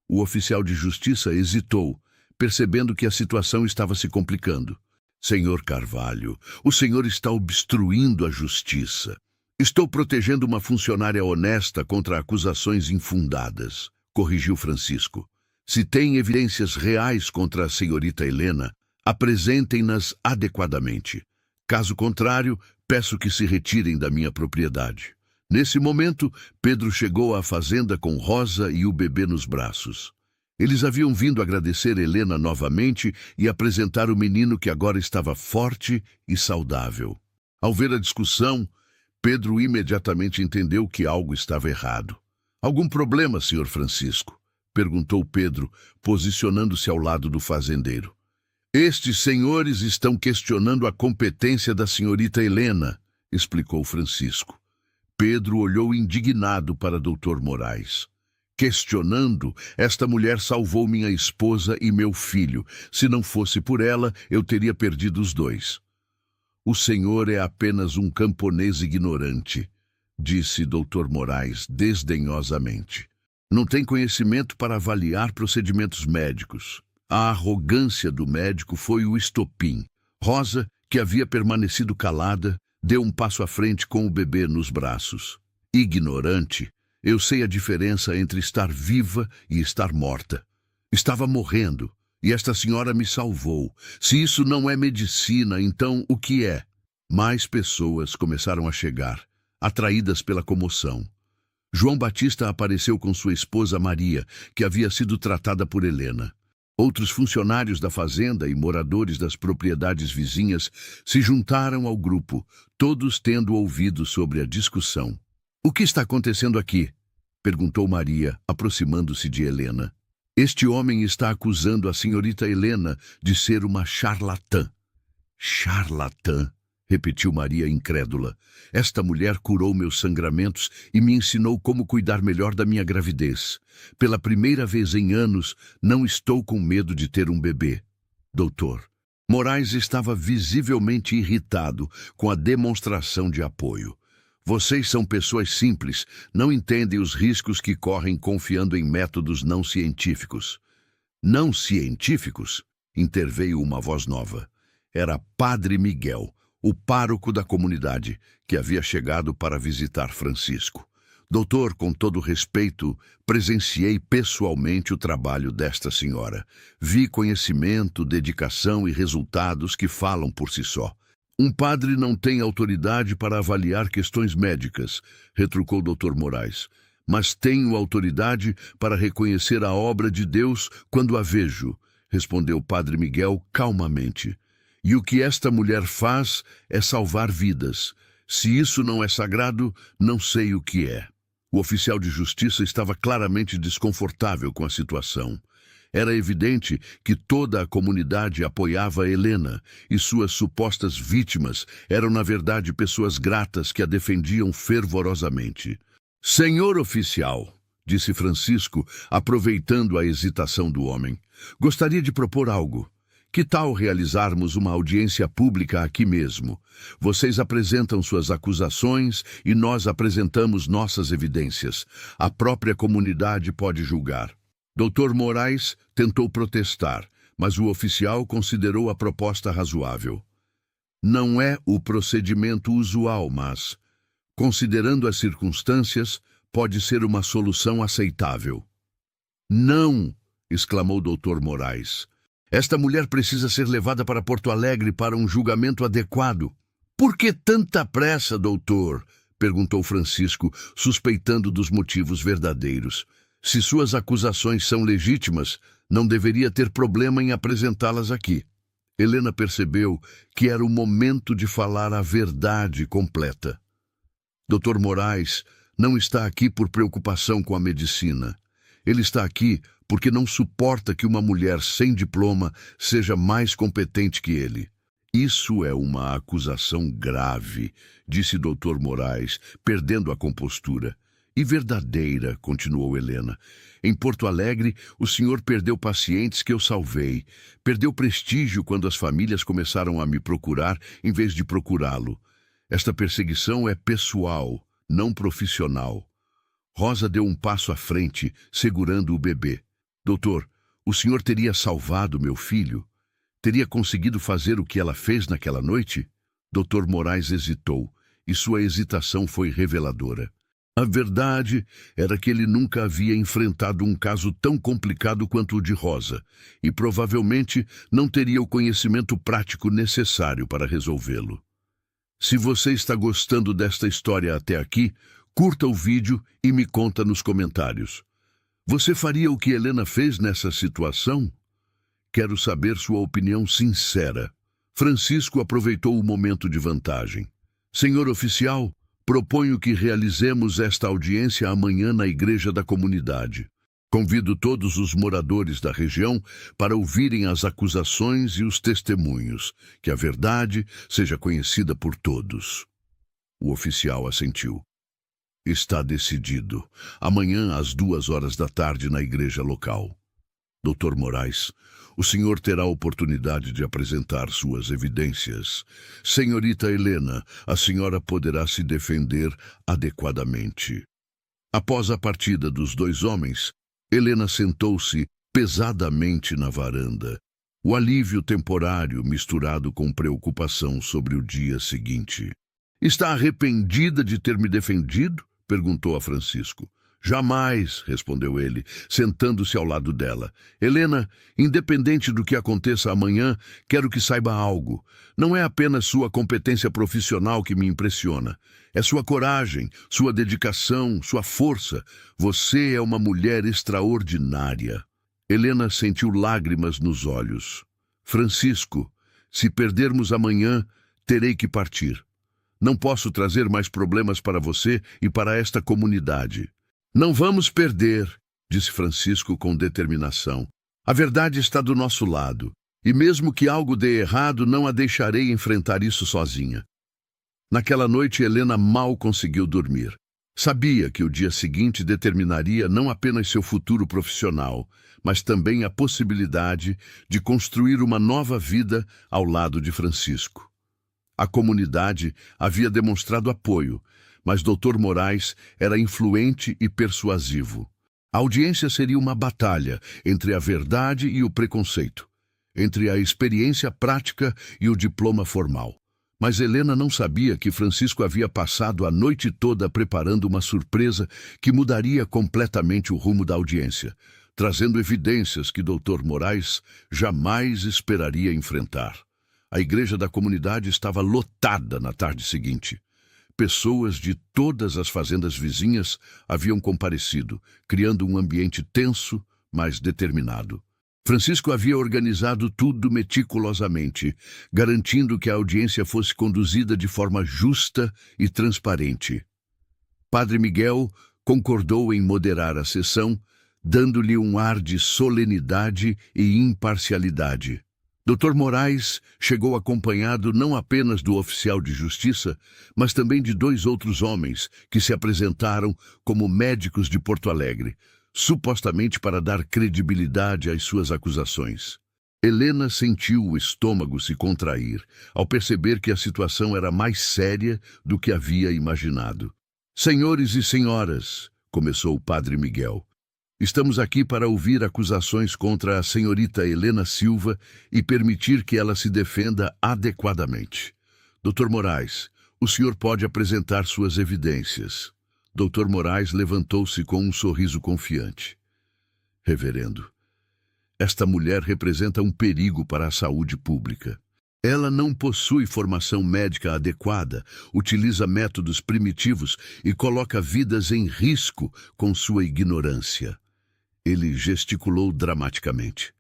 Speaker 1: O oficial de justiça hesitou, percebendo que a situação estava se complicando. Senhor Carvalho, o senhor está obstruindo a justiça. Estou protegendo uma funcionária honesta contra acusações infundadas, corrigiu Francisco. Se tem evidências reais contra a senhorita Helena, apresentem-nas adequadamente. Caso contrário, peço que se retirem da minha propriedade. Nesse momento, Pedro chegou à fazenda com Rosa e o bebê nos braços. Eles haviam vindo agradecer Helena novamente e apresentar o menino que agora estava forte e saudável. Ao ver a discussão, Pedro imediatamente entendeu que algo estava errado. Algum problema, senhor Francisco? Perguntou Pedro, posicionando-se ao lado do fazendeiro. Estes senhores estão questionando a competência da senhorita Helena, explicou Francisco. Pedro olhou indignado para Dr. Moraes. Questionando, esta mulher salvou minha esposa e meu filho. Se não fosse por ela, eu teria perdido os dois. O senhor é apenas um camponês ignorante, disse Dr. Moraes desdenhosamente. Não tem conhecimento para avaliar procedimentos médicos. A arrogância do médico foi o estopim. Rosa, que havia permanecido calada, deu um passo à frente com o bebê nos braços. Ignorante, eu sei a diferença entre estar viva e estar morta. Estava morrendo, e esta senhora me salvou. Se isso não é medicina, então o que é? Mais pessoas começaram a chegar, atraídas pela comoção. João Batista apareceu com sua esposa Maria, que havia sido tratada por Helena. Outros funcionários da fazenda e moradores das propriedades vizinhas se juntaram ao grupo, todos tendo ouvido sobre a discussão. O que está acontecendo aqui? Perguntou Maria, aproximando-se de Helena. Este homem está acusando a senhorita Helena de ser uma charlatã. Charlatã? Repetiu Maria incrédula. Esta mulher curou meus sangramentos e me ensinou como cuidar melhor da minha gravidez. Pela primeira vez em anos, não estou com medo de ter um bebê. Doutor, Moraes estava visivelmente irritado com a demonstração de apoio. Vocês são pessoas simples, não entendem os riscos que correm confiando em métodos não científicos. Não científicos? Interveio uma voz nova. Era Padre Miguel, o pároco da comunidade, que havia chegado para visitar Francisco. Doutor, com todo respeito, presenciei pessoalmente o trabalho desta senhora. Vi conhecimento, dedicação e resultados que falam por si só. Um padre não tem autoridade para avaliar questões médicas, retrucou Dr. Moraes, mas tenho autoridade para reconhecer a obra de Deus quando a vejo, respondeu Padre Miguel calmamente. E o que esta mulher faz é salvar vidas. Se isso não é sagrado, não sei o que é. O oficial de justiça estava claramente desconfortável com a situação. Era evidente que toda a comunidade apoiava Helena e suas supostas vítimas eram, na verdade, pessoas gratas que a defendiam fervorosamente. Senhor oficial, disse Francisco, aproveitando a hesitação do homem, gostaria de propor algo. Que tal realizarmos uma audiência pública aqui mesmo? Vocês apresentam suas acusações e nós apresentamos nossas evidências. A própria comunidade pode julgar. Dr. Moraes tentou protestar, mas o oficial considerou a proposta razoável. Não é o procedimento usual, mas, considerando as circunstâncias, pode ser uma solução aceitável. Não! Exclamou Dr. Moraes. Esta mulher precisa ser levada para Porto Alegre para um julgamento adequado. Por que tanta pressa, doutor? Perguntou Francisco, suspeitando dos motivos verdadeiros. Se suas acusações são legítimas, não deveria ter problema em apresentá-las aqui. Helena percebeu que era o momento de falar a verdade completa. Dr. Moraes não está aqui por preocupação com a medicina. Ele está aqui porque não suporta que uma mulher sem diploma seja mais competente que ele. Isso é uma acusação grave, disse Dr. Moraes, perdendo a compostura. E verdadeira, continuou Helena. Em Porto Alegre, o senhor perdeu pacientes que eu salvei. Perdeu prestígio quando as famílias começaram a me procurar em vez de procurá-lo. Esta perseguição é pessoal, não profissional. Rosa deu um passo à frente, segurando o bebê. Doutor, o senhor teria salvado meu filho? Teria conseguido fazer o que ela fez naquela noite? Dr. Moraes hesitou, e sua hesitação foi reveladora. A verdade era que ele nunca havia enfrentado um caso tão complicado quanto o de Rosa, e provavelmente não teria o conhecimento prático necessário para resolvê-lo. Se você está gostando desta história até aqui, curta o vídeo e me conta nos comentários. Você faria o que Helena fez nessa situação? Quero saber sua opinião sincera. Francisco aproveitou o momento de vantagem. Senhor oficial, proponho que realizemos esta audiência amanhã na igreja da comunidade. Convido todos os moradores da região para ouvirem as acusações e os testemunhos, que a verdade seja conhecida por todos. O oficial assentiu. Está decidido. Amanhã às 14h na igreja local. Dr. Moraes, o senhor terá a oportunidade de apresentar suas evidências. Senhorita Helena, a senhora poderá se defender adequadamente. Após a partida dos dois homens, Helena sentou-se pesadamente na varanda. O alívio temporário misturado com preocupação sobre o dia seguinte. Está arrependida de ter me defendido? Perguntou a Francisco. Jamais, respondeu ele, sentando-se ao lado dela. Helena, independente do que aconteça amanhã, quero que saiba algo. Não é apenas sua competência profissional que me impressiona. É sua coragem, sua dedicação, sua força. Você é uma mulher extraordinária. Helena sentiu lágrimas nos olhos. Francisco, se perdermos amanhã, terei que partir. Não posso trazer mais problemas para você e para esta comunidade. Não vamos perder, disse Francisco com determinação. A verdade está do nosso lado, e mesmo que algo dê errado, não a deixarei enfrentar isso sozinha. Naquela noite, Helena mal conseguiu dormir. Sabia que o dia seguinte determinaria não apenas seu futuro profissional, mas também a possibilidade de construir uma nova vida ao lado de Francisco. A comunidade havia demonstrado apoio, mas Dr. Moraes era influente e persuasivo. A audiência seria uma batalha entre a verdade e o preconceito, entre a experiência prática e o diploma formal. Mas Helena não sabia que Francisco havia passado a noite toda preparando uma surpresa que mudaria completamente o rumo da audiência, trazendo evidências que Dr. Moraes jamais esperaria enfrentar. A igreja da comunidade estava lotada na tarde seguinte. Pessoas de todas as fazendas vizinhas haviam comparecido, criando um ambiente tenso, mas determinado. Francisco havia organizado tudo meticulosamente, garantindo que a audiência fosse conduzida de forma justa e transparente. Padre Miguel concordou em moderar a sessão, dando-lhe um ar de solenidade e imparcialidade. Dr. Moraes chegou acompanhado não apenas do oficial de justiça, mas também de dois outros homens que se apresentaram como médicos de Porto Alegre, supostamente para dar credibilidade às suas acusações. Helena sentiu o estômago se contrair ao perceber que a situação era mais séria do que havia imaginado. Senhores e senhoras, começou o Padre Miguel, estamos aqui para ouvir acusações contra a senhorita Helena Silva e permitir que ela se defenda adequadamente. Dr. Moraes, o senhor pode apresentar suas evidências. Dr. Moraes levantou-se com um sorriso confiante. Reverendo, esta mulher representa um perigo para a saúde pública. Ela não possui formação médica adequada, utiliza métodos primitivos e coloca vidas em risco com sua ignorância. Ele gesticulou dramaticamente.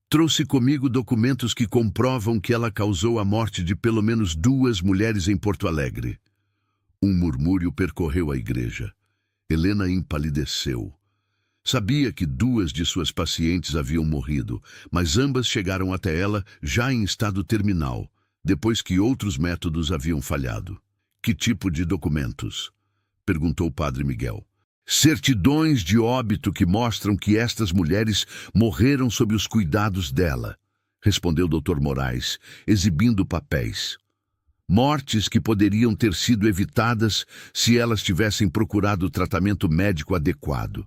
Speaker 1: Trouxe comigo documentos que comprovam que ela causou a morte de pelo menos 2 mulheres em Porto Alegre. Um murmúrio percorreu a igreja. Helena empalideceu. Sabia que 2 de suas pacientes haviam morrido, mas ambas chegaram até ela já em estado terminal, depois que outros métodos haviam falhado. Que tipo de documentos? Perguntou o Padre Miguel. Certidões de óbito que mostram que estas mulheres morreram sob os cuidados dela, respondeu Dr. Moraes, exibindo papéis. Mortes que poderiam ter sido evitadas se elas tivessem procurado o tratamento médico adequado.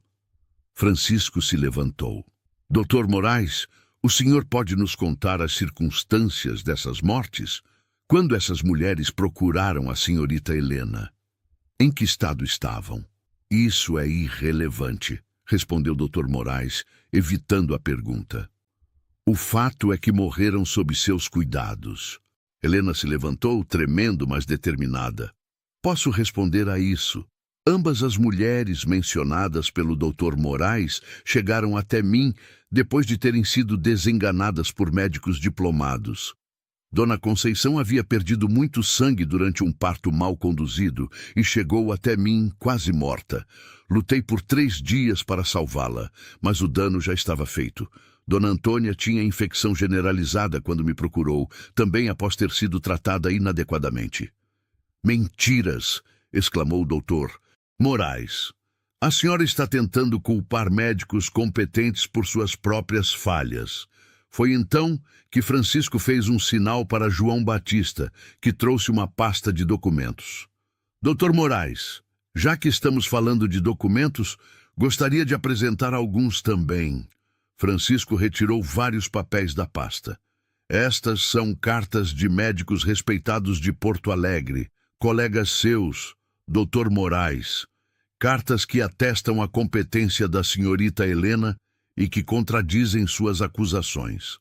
Speaker 1: Francisco se levantou. Dr. Moraes, o senhor pode nos contar as circunstâncias dessas mortes? Quando essas mulheres procuraram a senhorita Helena? Em que estado estavam? Isso é irrelevante, respondeu Dr. Moraes, evitando a pergunta. O fato é que morreram sob seus cuidados. Helena se levantou, tremendo, mas determinada. Posso responder a isso. Ambas as mulheres mencionadas pelo Dr. Moraes chegaram até mim depois de terem sido desenganadas por médicos diplomados. Dona Conceição havia perdido muito sangue durante um parto mal conduzido e chegou até mim quase morta. Lutei por 3 dias para salvá-la, mas o dano já estava feito. Dona Antônia tinha infecção generalizada quando me procurou, também após ter sido tratada inadequadamente. Mentiras! Exclamou o doutor Moraes. A senhora está tentando culpar médicos competentes por suas próprias falhas. Foi então que Francisco fez um sinal para João Batista, que trouxe uma pasta de documentos. Dr. Moraes, já que estamos falando de documentos, gostaria de apresentar alguns também. Francisco retirou vários papéis da pasta. Estas são cartas de médicos respeitados de Porto Alegre, colegas seus, Dr. Moraes. Cartas que atestam a competência da senhorita Helena e que contradizem suas acusações.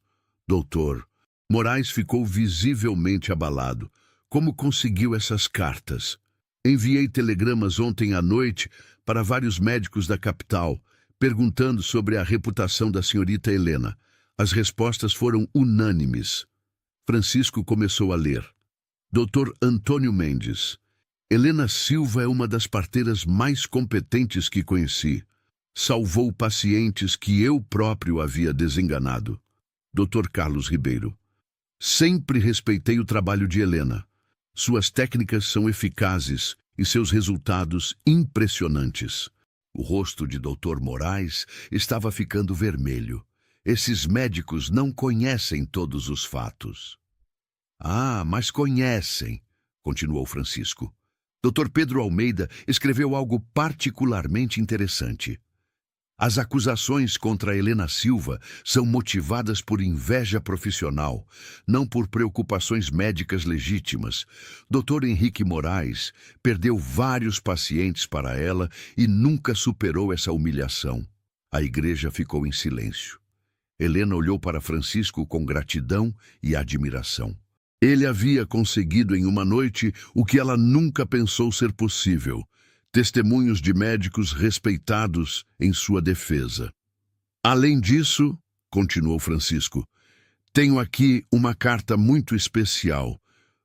Speaker 1: Doutor, Moraes ficou visivelmente abalado. Como conseguiu essas cartas? Enviei telegramas ontem à noite para vários médicos da capital, perguntando sobre a reputação da senhorita Helena. As respostas foram unânimes. Francisco começou a ler. Dr. Antônio Mendes. Helena Silva é uma das parteiras mais competentes que conheci. Salvou pacientes que eu próprio havia desenganado. Dr. Carlos Ribeiro. Sempre respeitei o trabalho de Helena. Suas técnicas são eficazes e seus resultados impressionantes. O rosto de Dr. Moraes estava ficando vermelho. Esses médicos não conhecem todos os fatos. Ah, mas conhecem, continuou Francisco. Dr. Pedro Almeida escreveu algo particularmente interessante. As acusações contra Helena Silva são motivadas por inveja profissional, não por preocupações médicas legítimas. Dr. Henrique Moraes perdeu vários pacientes para ela e nunca superou essa humilhação. A igreja ficou em silêncio. Helena olhou para Francisco com gratidão e admiração. Ele havia conseguido em uma noite o que ela nunca pensou ser possível. Testemunhos de médicos respeitados em sua defesa. Além disso, continuou Francisco, tenho aqui uma carta muito especial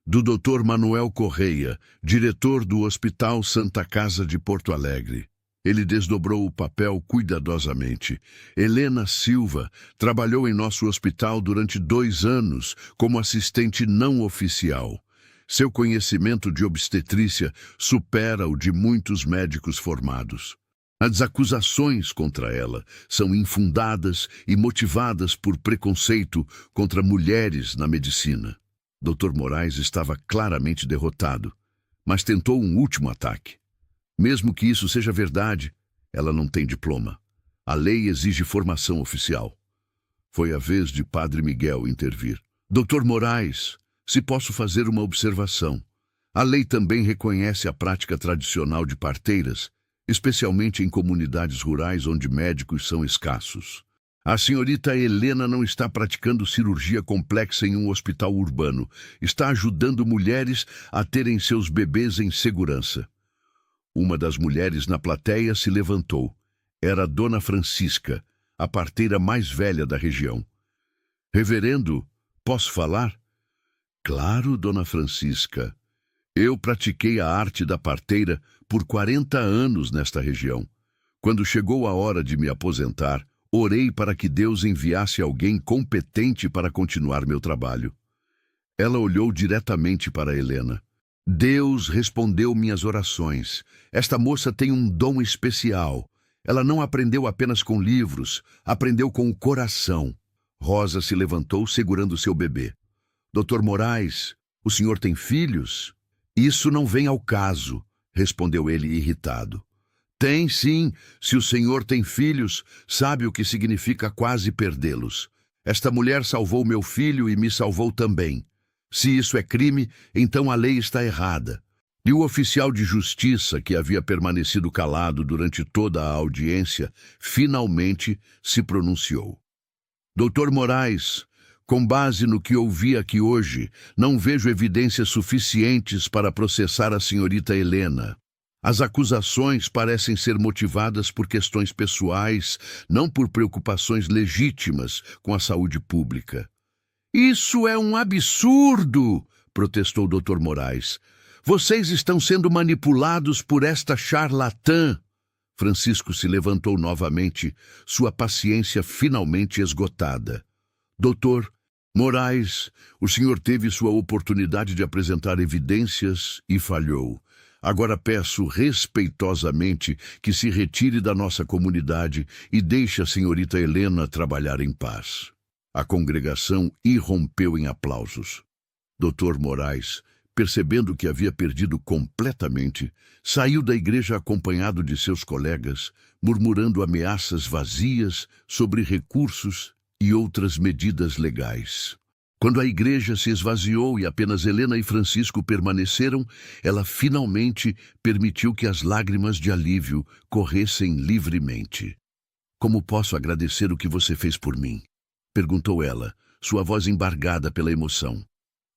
Speaker 1: do Dr. Manuel Correia, diretor do Hospital Santa Casa de Porto Alegre. Ele desdobrou o papel cuidadosamente. Helena Silva trabalhou em nosso hospital durante 2 anos como assistente não oficial. Seu conhecimento de obstetrícia supera o de muitos médicos formados. As acusações contra ela são infundadas e motivadas por preconceito contra mulheres na medicina. Dr. Moraes estava claramente derrotado, mas tentou um último ataque. Mesmo que isso seja verdade, ela não tem diploma. A lei exige formação oficial. Foi a vez de Padre Miguel intervir. Dr. Moraes, se posso fazer uma observação. A lei também reconhece a prática tradicional de parteiras, especialmente em comunidades rurais onde médicos são escassos. A senhorita Helena não está praticando cirurgia complexa em um hospital urbano. Está ajudando mulheres a terem seus bebês em segurança. Uma das mulheres na plateia se levantou. Era a Dona Francisca, a parteira mais velha da região. Reverendo, posso falar? Claro, Dona Francisca. Eu pratiquei a arte da parteira por 40 anos nesta região. Quando chegou a hora de me aposentar, orei para que Deus enviasse alguém competente para continuar meu trabalho. Ela olhou diretamente para Helena. Deus respondeu minhas orações. Esta moça tem um dom especial. Ela não aprendeu apenas com livros, aprendeu com o coração. Rosa se levantou segurando seu bebê. Dr. Moraes, O senhor tem filhos? Isso não vem ao caso, respondeu ele irritado. Tem sim, se o senhor tem filhos, sabe o que significa quase perdê-los. Esta mulher salvou meu filho e me salvou também. Se isso é crime, então a lei está errada. E o oficial de justiça, que havia permanecido calado durante toda a audiência, finalmente se pronunciou. Doutor Moraes, com base no que ouvi aqui hoje, não vejo evidências suficientes para processar a senhorita Helena. As acusações parecem ser motivadas por questões pessoais, não por preocupações legítimas com a saúde pública. Isso é um absurdo, protestou o Dr. Moraes. Vocês estão sendo manipulados por esta charlatã. Francisco se levantou novamente, sua paciência finalmente esgotada. Doutor Moraes, o senhor teve sua oportunidade de apresentar evidências e falhou. Agora peço respeitosamente que se retire da nossa comunidade e deixe a senhorita Helena trabalhar em paz. A congregação irrompeu em aplausos. Dr. Moraes, percebendo que havia perdido completamente, saiu da igreja acompanhado de seus colegas, murmurando ameaças vazias sobre recursos e outras medidas legais. Quando a igreja se esvaziou e apenas Helena e Francisco permaneceram, ela finalmente permitiu que as lágrimas de alívio corressem livremente. Como posso agradecer o que você fez por mim? Perguntou ela, sua voz embargada pela emoção.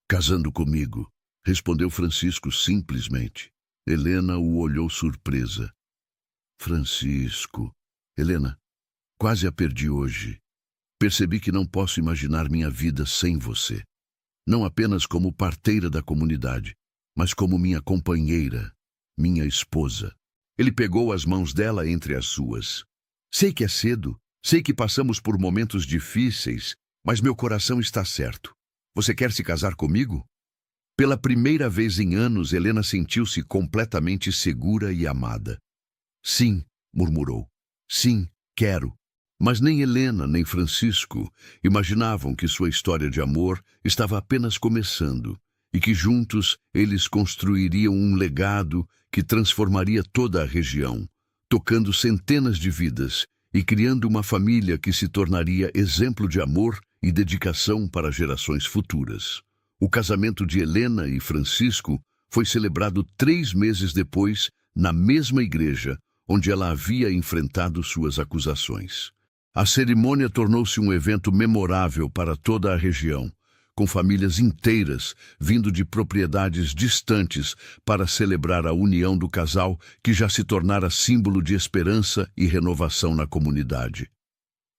Speaker 1: Casando comigo, respondeu Francisco simplesmente. Helena o olhou surpresa. Francisco, Helena, quase a perdi hoje. Percebi que não posso imaginar minha vida sem você. Não apenas como parteira da comunidade, mas como minha companheira, minha esposa. Ele pegou as mãos dela entre as suas. Sei que é cedo, sei que passamos por momentos difíceis, mas meu coração está certo. Você quer se casar comigo? Pela primeira vez em anos, Helena sentiu-se completamente segura e amada. Sim, murmurou. Sim, quero. Mas nem Helena nem Francisco imaginavam que sua história de amor estava apenas começando e que juntos eles construiriam um legado que transformaria toda a região, tocando centenas de vidas e criando uma família que se tornaria exemplo de amor e dedicação para gerações futuras. O casamento de Helena e Francisco foi celebrado 3 meses depois, na mesma igreja onde ela havia enfrentado suas acusações. A cerimônia tornou-se um evento memorável para toda a região, com famílias inteiras vindo de propriedades distantes para celebrar a união do casal que já se tornara símbolo de esperança e renovação na comunidade.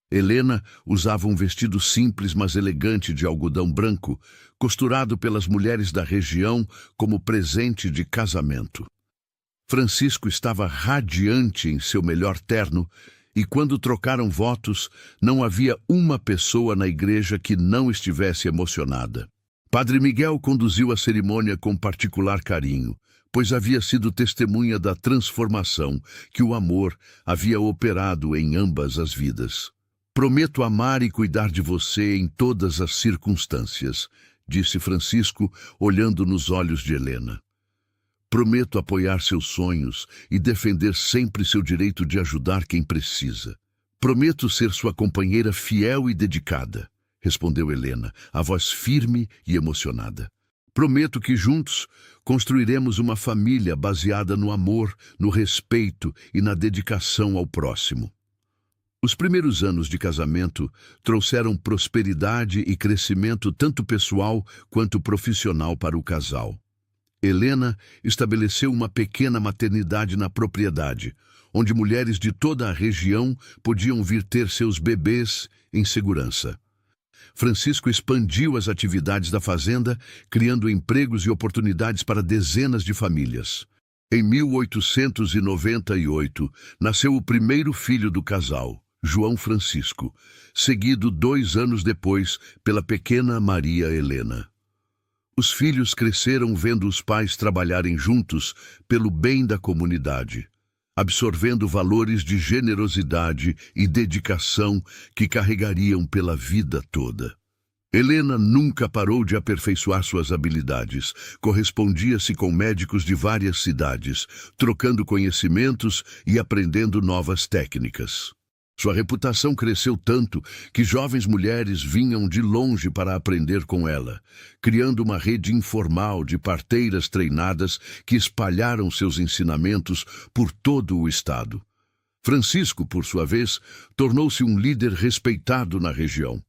Speaker 1: Helena usava um vestido simples, mas elegante de algodão branco, costurado pelas mulheres da região como presente de casamento. Francisco estava radiante em seu melhor terno, e quando trocaram votos, não havia uma pessoa na igreja que não estivesse emocionada. Padre Miguel conduziu a cerimônia com particular carinho, pois havia sido testemunha da transformação que o amor havia operado em ambas as vidas. Prometo amar e cuidar de você em todas as circunstâncias, disse Francisco, olhando nos olhos de Helena. Prometo apoiar seus sonhos e defender sempre seu direito de ajudar quem precisa. Prometo ser sua companheira fiel e dedicada, respondeu Helena, a voz firme e emocionada. Prometo que juntos construiremos uma família baseada no amor, no respeito e na dedicação ao próximo. Os primeiros anos de casamento trouxeram prosperidade e crescimento tanto pessoal quanto profissional para o casal. Helena estabeleceu uma pequena maternidade na propriedade, onde mulheres de toda a região podiam vir ter seus bebês em segurança. Francisco expandiu as atividades da fazenda, criando empregos e oportunidades para dezenas de famílias. Em 1898, nasceu o primeiro filho do casal, João Francisco, seguido 2 anos depois pela pequena Maria Helena. Os filhos cresceram vendo os pais trabalharem juntos pelo bem da comunidade, absorvendo valores de generosidade e dedicação que carregariam pela vida toda. Helena nunca parou de aperfeiçoar suas habilidades. Correspondia-se com médicos de várias cidades, trocando conhecimentos e aprendendo novas técnicas. Sua reputação cresceu tanto que jovens mulheres vinham de longe para aprender com ela, criando uma rede informal de parteiras treinadas que espalharam seus ensinamentos por todo o estado. Francisco, por sua vez, tornou-se um líder respeitado na região.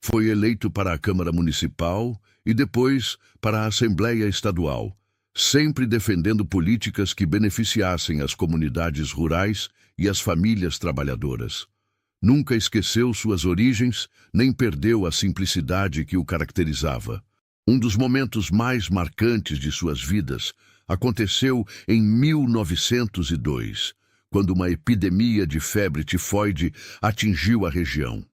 Speaker 1: Foi eleito para a Câmara Municipal e depois para a Assembleia Estadual, sempre defendendo políticas que beneficiassem as comunidades rurais e as famílias trabalhadoras. Nunca esqueceu suas origens, nem perdeu a simplicidade que o caracterizava. Um dos momentos mais marcantes de suas vidas aconteceu em 1902, quando uma epidemia de febre tifoide atingiu a região.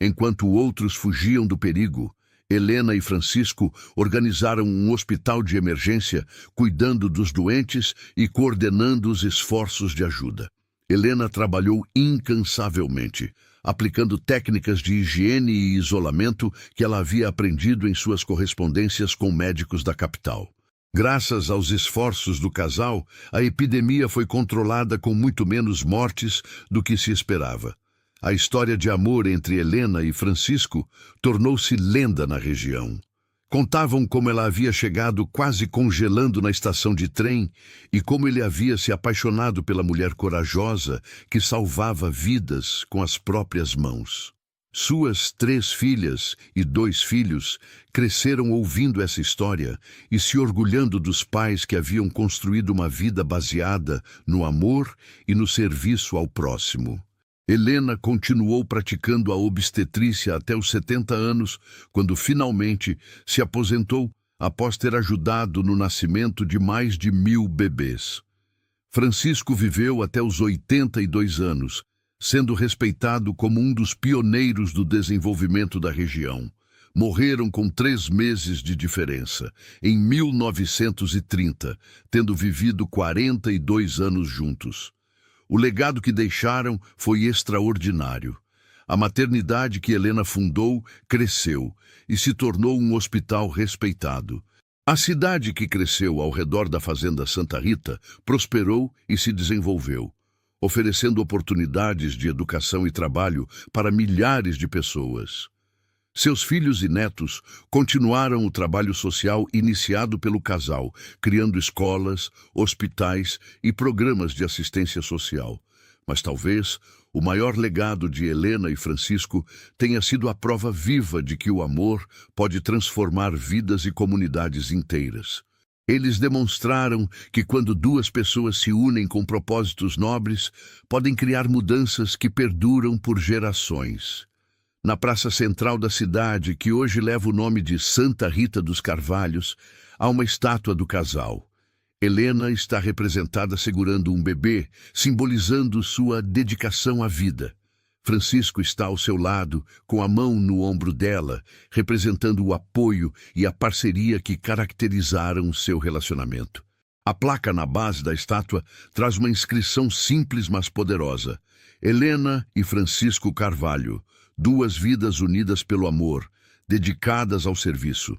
Speaker 1: Enquanto outros fugiam do perigo, Helena e Francisco organizaram um hospital de emergência, cuidando dos doentes e coordenando os esforços de ajuda. Helena trabalhou incansavelmente, aplicando técnicas de higiene e isolamento que ela havia aprendido em suas correspondências com médicos da capital. Graças aos esforços do casal, a epidemia foi controlada com muito menos mortes do que se esperava. A história de amor entre Helena e Francisco tornou-se lenda na região. Contavam como ela havia chegado quase congelando na estação de trem e como ele havia se apaixonado pela mulher corajosa que salvava vidas com as próprias mãos. Suas 3 filhas e 2 filhos cresceram ouvindo essa história e se orgulhando dos pais que haviam construído uma vida baseada no amor e no serviço ao próximo. Helena continuou praticando a obstetrícia até os 70 anos, quando finalmente se aposentou após ter ajudado no nascimento de mais de 1000 bebês. Francisco viveu até os 82 anos, sendo respeitado como um dos pioneiros do desenvolvimento da região. Morreram com 3 meses de diferença, em 1930, tendo vivido 42 anos juntos. O legado que deixaram foi extraordinário. A maternidade que Helena fundou cresceu e se tornou um hospital respeitado. A cidade que cresceu ao redor da Fazenda Santa Rita prosperou e se desenvolveu, oferecendo oportunidades de educação e trabalho para milhares de pessoas. Seus filhos e netos continuaram o trabalho social iniciado pelo casal, criando escolas, hospitais e programas de assistência social. Mas talvez o maior legado de Helena e Francisco tenha sido a prova viva de que o amor pode transformar vidas e comunidades inteiras. Eles demonstraram que quando 2 pessoas se unem com propósitos nobres, podem criar mudanças que perduram por gerações. Na praça central da cidade, que hoje leva o nome de Santa Rita dos Carvalhos, há uma estátua do casal. Helena está representada segurando um bebê, simbolizando sua dedicação à vida. Francisco está ao seu lado, com a mão no ombro dela, representando o apoio e a parceria que caracterizaram seu relacionamento. A placa na base da estátua traz uma inscrição simples mas poderosa: Helena e Francisco Carvalho, 2 vidas unidas pelo amor, dedicadas ao serviço.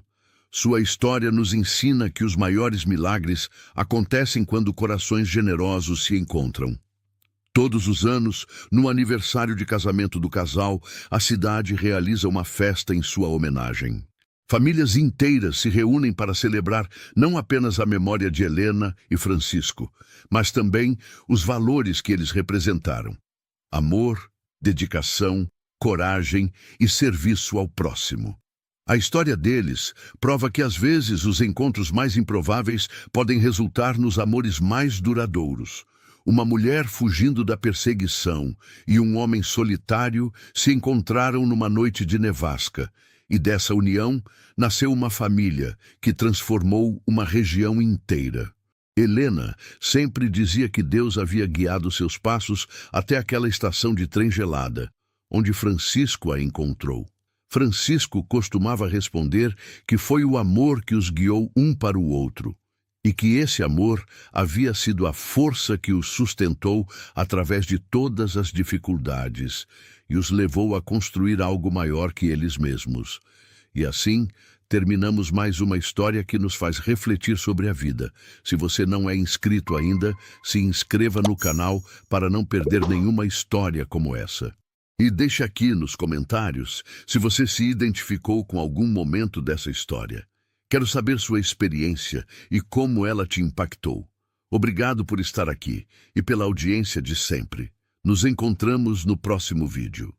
Speaker 1: Sua história nos ensina que os maiores milagres acontecem quando corações generosos se encontram. Todos os anos, no aniversário de casamento do casal, a cidade realiza uma festa em sua homenagem. Famílias inteiras se reúnem para celebrar não apenas a memória de Helena e Francisco, mas também os valores que eles representaram: amor, dedicação, coragem e serviço ao próximo. A história deles prova que às vezes os encontros mais improváveis podem resultar nos amores mais duradouros. Uma mulher fugindo da perseguição e um homem solitário se encontraram numa noite de nevasca, e dessa união nasceu uma família que transformou uma região inteira. Helena sempre dizia que Deus havia guiado seus passos até aquela estação de trem gelada, onde Francisco a encontrou. Francisco costumava responder que foi o amor que os guiou um para o outro, e que esse amor havia sido a força que os sustentou através de todas as dificuldades e os levou a construir algo maior que eles mesmos. E assim, terminamos mais uma história que nos faz refletir sobre a vida. Se você não é inscrito ainda, se inscreva no canal para não perder nenhuma história como essa. E deixe aqui nos comentários se você se identificou com algum momento dessa história. Quero saber sua experiência e como ela te impactou. Obrigado por estar aqui e pela audiência de sempre. Nos encontramos no próximo vídeo.